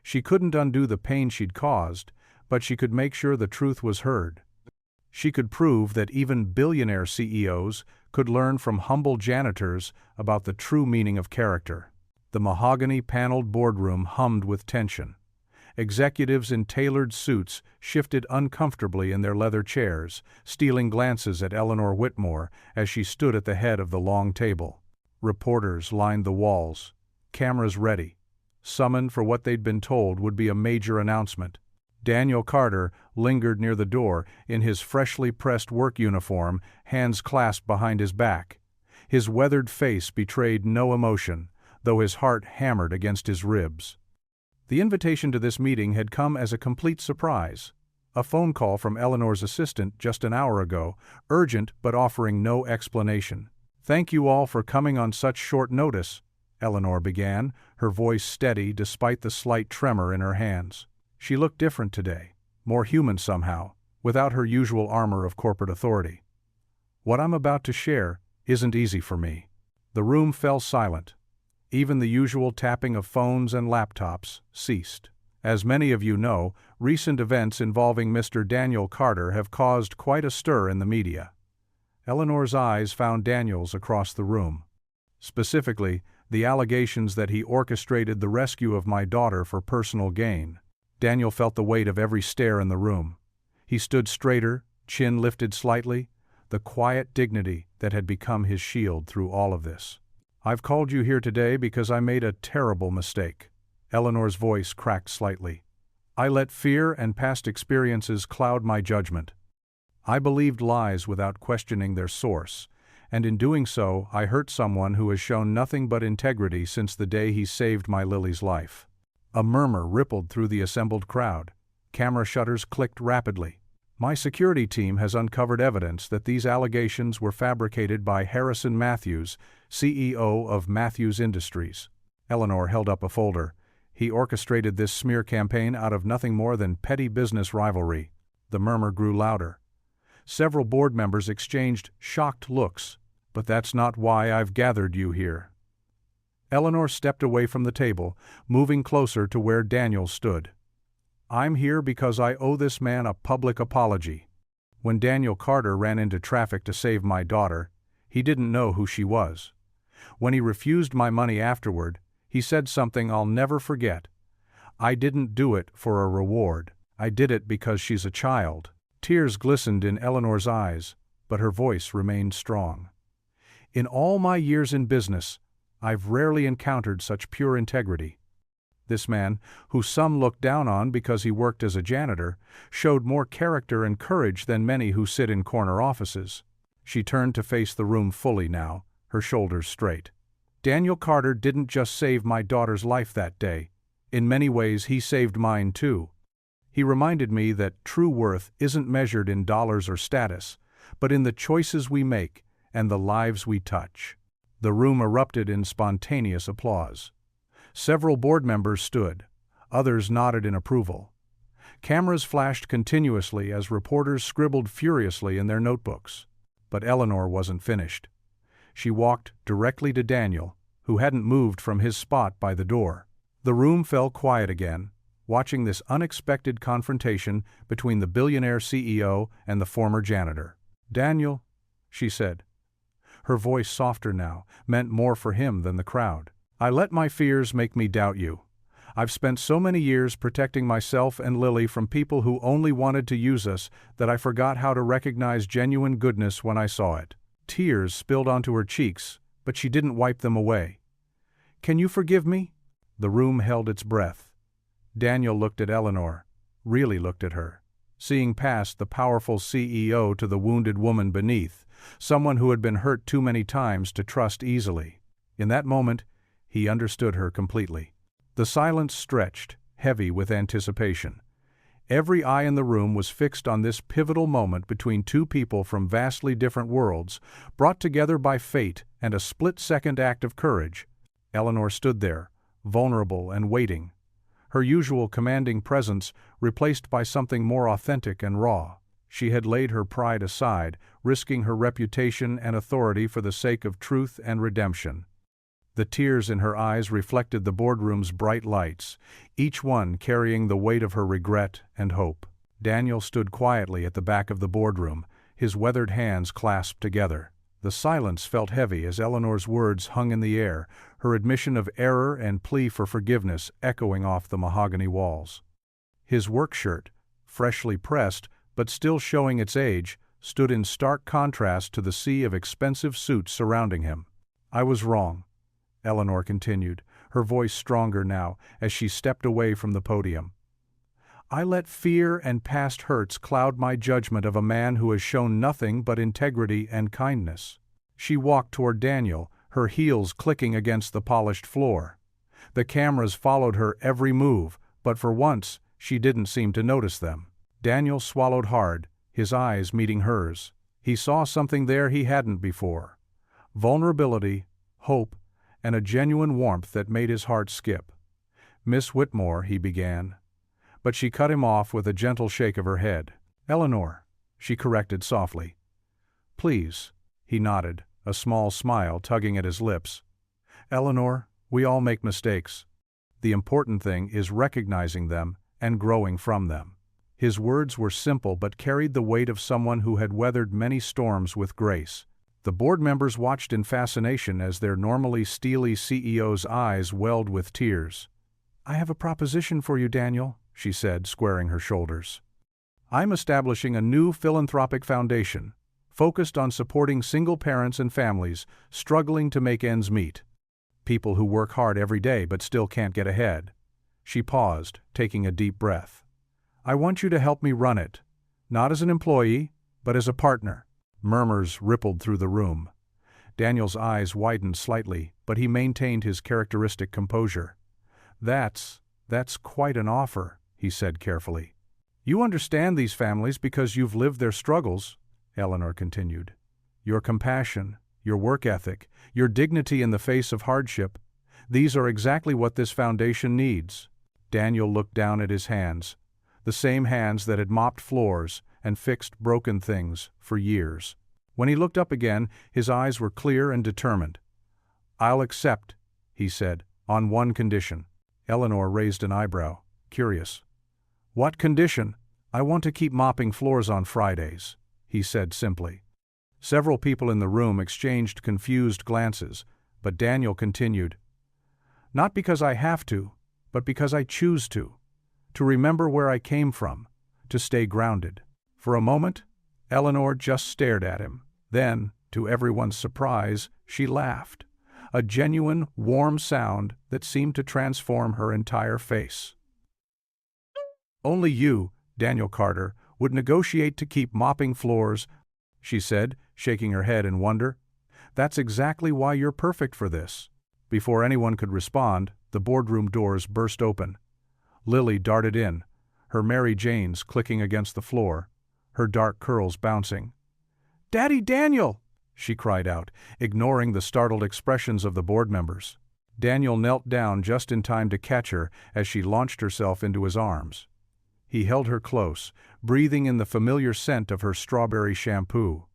A: She couldn't undo the pain she'd caused, but she could make sure the truth was heard. She could prove that even billionaire CEOs could learn from humble janitors about the true meaning of character. The mahogany-paneled boardroom hummed with tension. Executives in tailored suits shifted uncomfortably in their leather chairs, stealing glances at Eleanor Whitmore as she stood at the head of the long table. Reporters lined the walls, cameras ready, summoned for what they'd been told would be a major announcement. Daniel Carter lingered near the door in his freshly pressed work uniform, hands clasped behind his back. His weathered face betrayed no emotion, though his heart hammered against his ribs. The invitation to this meeting had come as a complete surprise. A phone call from Eleanor's assistant just an hour ago, urgent but offering no explanation. "Thank you all for coming on such short notice," Eleanor began, her voice steady despite the slight tremor in her hands. She looked different today, more human somehow, without her usual armor of corporate authority. "What I'm about to share isn't easy for me." The room fell silent. Even the usual tapping of phones and laptops ceased. As many of you know, recent events involving Mr. Daniel Carter have caused quite a stir in the media. Eleanor's eyes found Daniel's across the room. Specifically, the allegations that he orchestrated the rescue of my daughter for personal gain. Daniel felt the weight of every stare in the room. He stood straighter, chin lifted slightly, the quiet dignity that had become his shield through all of this. "I've called you here today because I made a terrible mistake." Eleanor's voice cracked slightly. "I let fear and past experiences cloud my judgment. I believed lies without questioning their source, and in doing so, I hurt someone who has shown nothing but integrity since the day he saved my Lily's life." A murmur rippled through the assembled crowd. Camera shutters clicked rapidly. "My security team has uncovered evidence that these allegations were fabricated by Harrison Matthews, CEO of Matthews Industries." Eleanor held up a folder. "He orchestrated this smear campaign out of nothing more than petty business rivalry." The murmur grew louder. Several board members exchanged shocked looks. "But that's not why I've gathered you here." Eleanor stepped away from the table, moving closer to where Daniel stood. "I'm here because I owe this man a public apology. When Daniel Carter ran into traffic to save my daughter, he didn't know who she was. When he refused my money afterward, he said something I'll never forget. I didn't do it for a reward. I did it because she's a child." Tears glistened in Eleanor's eyes, but her voice remained strong. "In all my years in business, I've rarely encountered such pure integrity." This man, who some looked down on because he worked as a janitor, showed more character and courage than many who sit in corner offices. She turned to face the room fully now, her shoulders straight. "Daniel Carter didn't just save my daughter's life that day. In many ways, he saved mine too. He reminded me that true worth isn't measured in dollars or status, but in the choices we make and the lives we touch." The room erupted in spontaneous applause. Several board members stood. Others nodded in approval. Cameras flashed continuously as reporters scribbled furiously in their notebooks. But Eleanor wasn't finished. She walked directly to Daniel, who hadn't moved from his spot by the door. The room fell quiet again, watching this unexpected confrontation between the billionaire CEO and the former janitor. "Daniel," she said. Her voice, softer now, meant more for him than the crowd. "I let my fears make me doubt you. I've spent so many years protecting myself and Lily from people who only wanted to use us that I forgot how to recognize genuine goodness when I saw it." Tears spilled onto her cheeks, but she didn't wipe them away. "Can you forgive me?" The room held its breath. Daniel looked at Eleanor, really looked at her, seeing past the powerful CEO to the wounded woman beneath, someone who had been hurt too many times to trust easily. In that moment, he understood her completely. The silence stretched, heavy with anticipation. Every eye in the room was fixed on this pivotal moment between two people from vastly different worlds, brought together by fate and a split-second act of courage. Eleanor stood there, vulnerable and waiting, her usual commanding presence replaced by something more authentic and raw. She had laid her pride aside, risking her reputation and authority for the sake of truth and redemption. The tears in her eyes reflected the boardroom's bright lights, each one carrying the weight of her regret and hope. Daniel stood quietly at the back of the boardroom, his weathered hands clasped together. The silence felt heavy as Eleanor's words hung in the air, her admission of error and plea for forgiveness echoing off the mahogany walls. His work shirt, freshly pressed but still showing its age, stood in stark contrast to the sea of expensive suits surrounding him. "I was wrong," Eleanor continued, her voice stronger now as she stepped away from the podium. "I let fear and past hurts cloud my judgment of a man who has shown nothing but integrity and kindness." She walked toward Daniel, her heels clicking against the polished floor. The cameras followed her every move, but for once, she didn't seem to notice them. Daniel swallowed hard, his eyes meeting hers. He saw something there he hadn't before. Vulnerability, hope, and a genuine warmth that made his heart skip. "Miss Whitmore," he began. But she cut him off with a gentle shake of her head. "Eleanor," she corrected softly. "Please," he nodded, a small smile tugging at his lips. "Eleanor, we all make mistakes. The important thing is recognizing them and growing from them." His words were simple but carried the weight of someone who had weathered many storms with grace. The board members watched in fascination as their normally steely CEO's eyes welled with tears. "I have a proposition for you, Daniel," she said, squaring her shoulders. "I'm establishing a new philanthropic foundation, focused on supporting single parents and families struggling to make ends meet. People who work hard every day but still can't get ahead." She paused, taking a deep breath. "I want you to help me run it, not as an employee, but as a partner." Murmurs rippled through the room. Daniel's eyes widened slightly, but he maintained his characteristic composure. That's quite an offer," he said carefully. "You understand these families because you've lived their struggles," Eleanor continued. "Your compassion, your work ethic, your dignity in the face of hardship, these are exactly what this foundation needs." Daniel looked down at his hands, the same hands that had mopped floors and fixed broken things for years. When he looked up again, his eyes were clear and determined. "I'll accept," he said, "on one condition." Eleanor raised an eyebrow, curious. "What condition?" "I want to keep mopping floors on Fridays," he said simply. Several people in the room exchanged confused glances, but Daniel continued. "Not because I have to, but because I choose to remember where I came from, to stay grounded." For a moment, Eleanor just stared at him. Then, to everyone's surprise, she laughed, a genuine, warm sound that seemed to transform her entire face. "Only you, Daniel Carter, would negotiate to keep mopping floors," she said, shaking her head in wonder. "That's exactly why you're perfect for this." Before anyone could respond, the boardroom doors burst open. Lily darted in, her Mary Janes clicking against the floor, her dark curls bouncing. "Daddy Daniel!" she cried out, ignoring the startled expressions of the board members. Daniel knelt down just in time to catch her as she launched herself into his arms. He held her close, breathing in the familiar scent of her strawberry shampoo.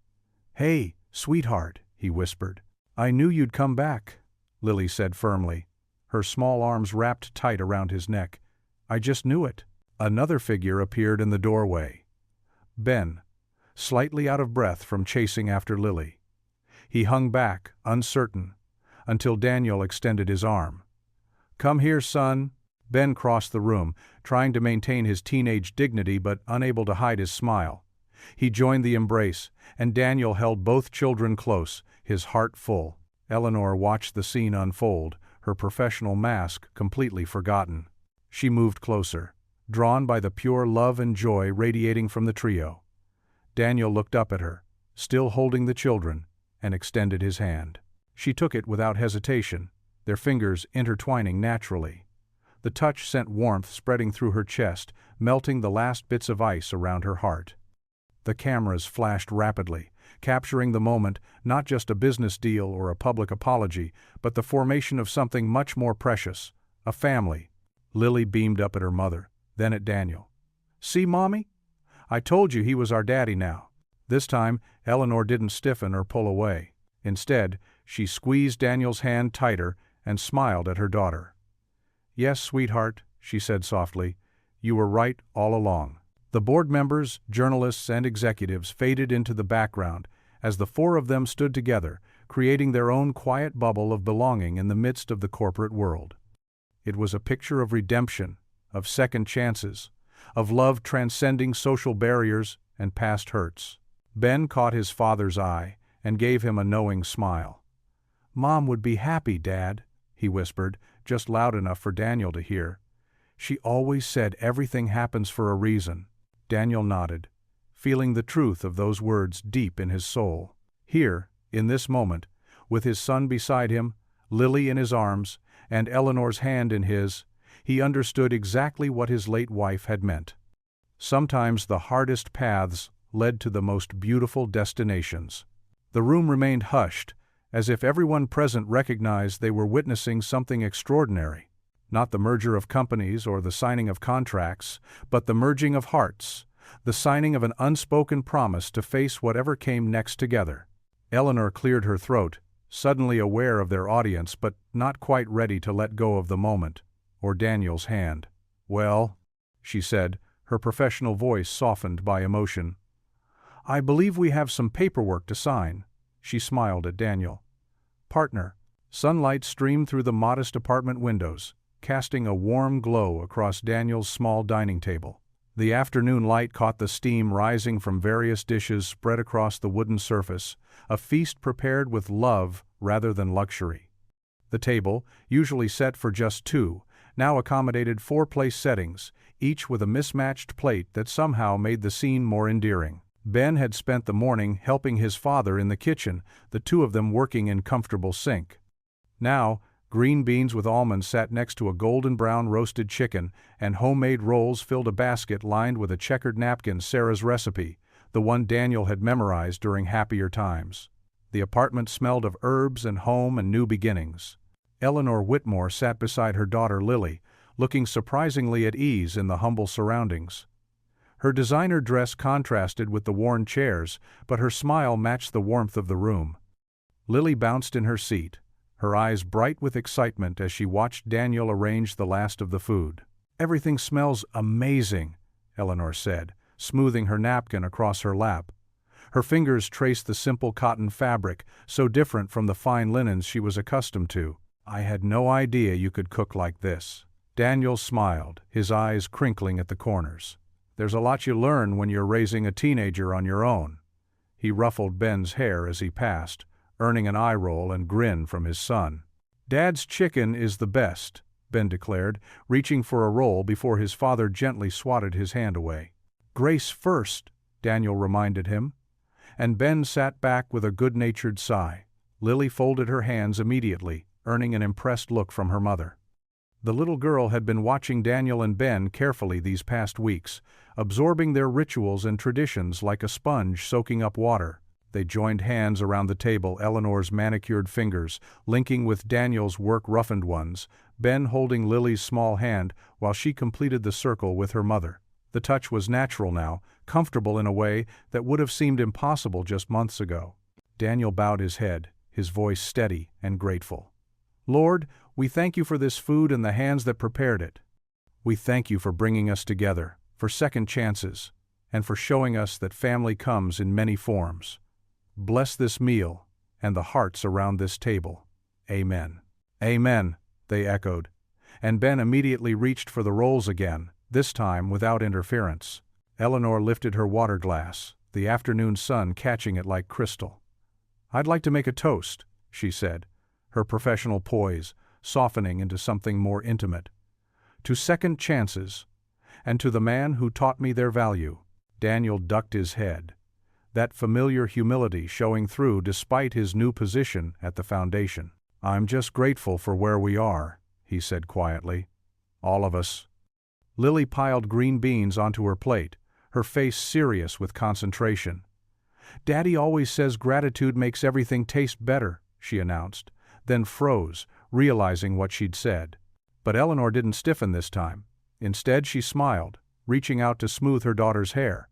A: "Hey, sweetheart," he whispered. "I knew you'd come back," Lily said firmly, her small arms wrapped tight around his neck. "I just knew it." Another figure appeared in the doorway. Ben, slightly out of breath from chasing after Lily. He hung back, uncertain, until Daniel extended his arm. "Come here, son." Ben crossed the room, trying to maintain his teenage dignity but unable to hide his smile. He joined the embrace, and Daniel held both children close, his heart full. Eleanor watched the scene unfold, her professional mask completely forgotten. She moved closer, drawn by the pure love and joy radiating from the trio. Daniel looked up at her, still holding the children, and extended his hand. She took it without hesitation, their fingers intertwining naturally. The touch sent warmth spreading through her chest, melting the last bits of ice around her heart. The cameras flashed rapidly, capturing the moment, not just a business deal or a public apology, but the formation of something much more precious, a family. Lily beamed up at her mother, then at Daniel. "See, Mommy? I told you he was our daddy now." This time, Eleanor didn't stiffen or pull away. Instead, she squeezed Daniel's hand tighter and smiled at her daughter. "Yes, sweetheart," she said softly, "you were right all along." The board members, journalists, and executives faded into the background as the four of them stood together, creating their own quiet bubble of belonging in the midst of the corporate world. It was a picture of redemption, of second chances, of love transcending social barriers and past hurts. Ben caught his father's eye and gave him a knowing smile. "Mom would be happy, Dad," he whispered, just loud enough for Daniel to hear. "She always said everything happens for a reason." Daniel nodded, feeling the truth of those words deep in his soul. Here, in this moment, with his son beside him, Lily in his arms, and Eleanor's hand in his, he understood exactly what his late wife had meant. Sometimes the hardest paths led to the most beautiful destinations. The room remained hushed, as if everyone present recognized they were witnessing something extraordinary. Not the merger of companies or the signing of contracts, but the merging of hearts, the signing of an unspoken promise to face whatever came next together. Eleanor cleared her throat, suddenly aware of their audience but not quite ready to let go of the moment, or Daniel's hand. "Well," she said, her professional voice softened by emotion. "I believe we have some paperwork to sign." She smiled at Daniel. "Partner." Sunlight streamed through the modest apartment windows, casting a warm glow across Daniel's small dining table. The afternoon light caught the steam rising from various dishes spread across the wooden surface, a feast prepared with love rather than luxury. The table, usually set for just two, now accommodated 4 place settings, each with a mismatched plate that somehow made the scene more endearing. Ben had spent the morning helping his father in the kitchen, the two of them working in comfortable sync. Now, green beans with almonds sat next to a golden brown roasted chicken, and homemade rolls filled a basket lined with a checkered napkin, Sarah's recipe, the one Daniel had memorized during happier times. The apartment smelled of herbs and home and new beginnings. Eleanor Whitmore sat beside her daughter Lily, looking surprisingly at ease in the humble surroundings. Her designer dress contrasted with the worn chairs, but her smile matched the warmth of the room. Lily bounced in her seat, her eyes bright with excitement as she watched Daniel arrange the last of the food. "Everything smells amazing," Eleanor said, smoothing her napkin across her lap. Her fingers traced the simple cotton fabric, so different from the fine linens she was accustomed to. "I had no idea you could cook like this." Daniel smiled, his eyes crinkling at the corners. There's a lot you learn when you're raising a teenager on your own. He ruffled Ben's hair as he passed, earning an eye roll and grin from his son. Dad's chicken is the best, Ben declared, reaching for a roll before his father gently swatted his hand away. Grace first, Daniel reminded him. And Ben sat back with a good-natured sigh. Lily folded her hands immediately, earning an impressed look from her mother. The little girl had been watching Daniel and Ben carefully these past weeks, absorbing their rituals and traditions like a sponge soaking up water. They joined hands around the table, Eleanor's manicured fingers linking with Daniel's work-roughened ones, Ben holding Lily's small hand while she completed the circle with her mother. The touch was natural now, comfortable in a way that would have seemed impossible just months ago. Daniel bowed his head, his voice steady and grateful. Lord, we thank you for this food and the hands that prepared it. We thank you for bringing us together, for second chances, and for showing us that family comes in many forms. Bless this meal and the hearts around this table. Amen. Amen, they echoed, and Ben immediately reached for the rolls again, this time without interference. Eleanor lifted her water glass, the afternoon sun catching it like crystal. I'd like to make a toast, she said, her professional poise softening into something more intimate. To second chances, and to the man who taught me their value. Daniel ducked his head, that familiar humility showing through despite his new position at the foundation. I'm just grateful for where we are, he said quietly. All of us. Lily piled green beans onto her plate, her face serious with concentration. Daddy always says gratitude makes everything taste better, she announced, then froze, realizing what she'd said. But Eleanor didn't stiffen this time. Instead, she smiled, reaching out to smooth her daughter's hair.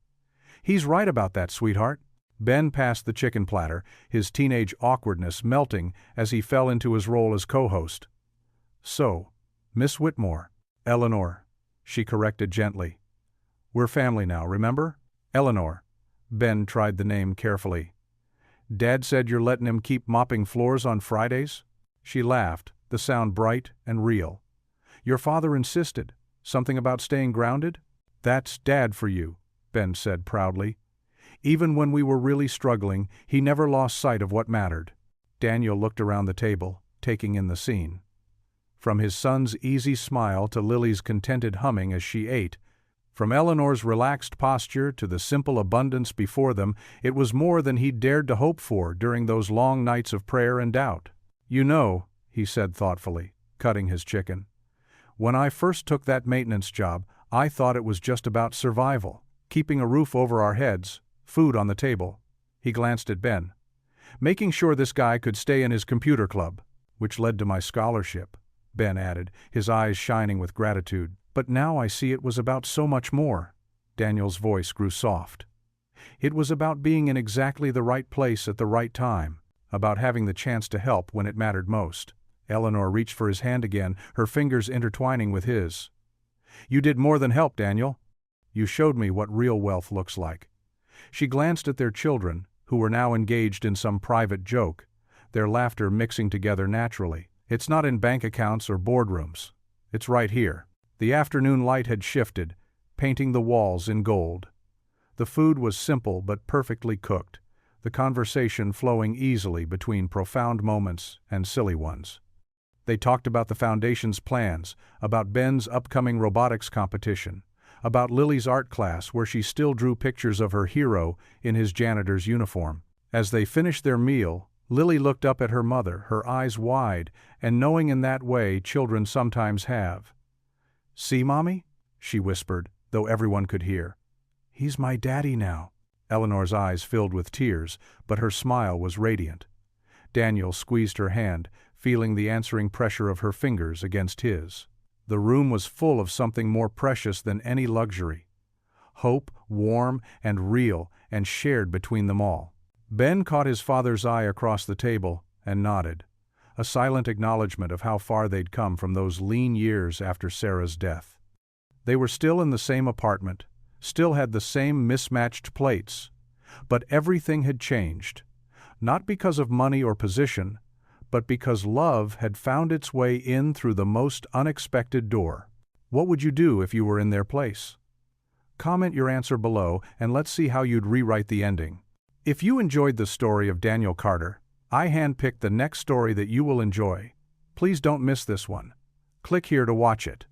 A: He's right about that, sweetheart. Ben passed the chicken platter, his teenage awkwardness melting as he fell into his role as co-host. So, Miss Whitmore. Eleanor, she corrected gently. We're family now, remember? Eleanor. Ben tried the name carefully. Dad said you're letting him keep mopping floors on Fridays? She laughed, the sound bright and real. Your father insisted. Something about staying grounded? That's Dad for you, Ben said proudly. Even when we were really struggling, he never lost sight of what mattered. Daniel looked around the table, taking in the scene. From his son's easy smile to Lily's contented humming as she ate, from Eleanor's relaxed posture to the simple abundance before them, it was more than he'd dared to hope for during those long nights of prayer and doubt. You know, he said thoughtfully, cutting his chicken, when I first took that maintenance job, I thought it was just about survival, keeping a roof over our heads, food on the table. He glanced at Ben. Making sure this guy could stay in his computer club, which led to my scholarship, Ben added, his eyes shining with gratitude. But now I see it was about so much more. Daniel's voice grew soft. It was about being in exactly the right place at the right time, about having the chance to help when it mattered most. Eleanor reached for his hand again, her fingers intertwining with his. You did more than help, Daniel. You showed me what real wealth looks like. She glanced at their children, who were now engaged in some private joke, their laughter mixing together naturally. It's not in bank accounts or boardrooms. It's right here. The afternoon light had shifted, painting the walls in gold. The food was simple but perfectly cooked, the conversation flowing easily between profound moments and silly ones. They talked about the Foundation's plans, about Ben's upcoming robotics competition, about Lily's art class where she still drew pictures of her hero in his janitor's uniform. As they finished their meal, Lily looked up at her mother, her eyes wide, and knowing in that way children sometimes have. See, Mommy? She whispered, though everyone could hear. He's my daddy now. Eleanor's eyes filled with tears, but her smile was radiant. Daniel squeezed her hand, feeling the answering pressure of her fingers against his. The room was full of something more precious than any luxury. Hope, warm and real, and shared between them all. Ben caught his father's eye across the table and nodded, a silent acknowledgement of how far they'd come from those lean years after Sarah's death. They were still in the same apartment, still had the same mismatched plates, but everything had changed, not because of money or position, but because love had found its way in through the most unexpected door. What would you do if you were in their place? Comment your answer below and let's see how you'd rewrite the ending. If you enjoyed the story of Daniel Carter, I handpicked the next story that you will enjoy. Please don't miss this one. Click here to watch it.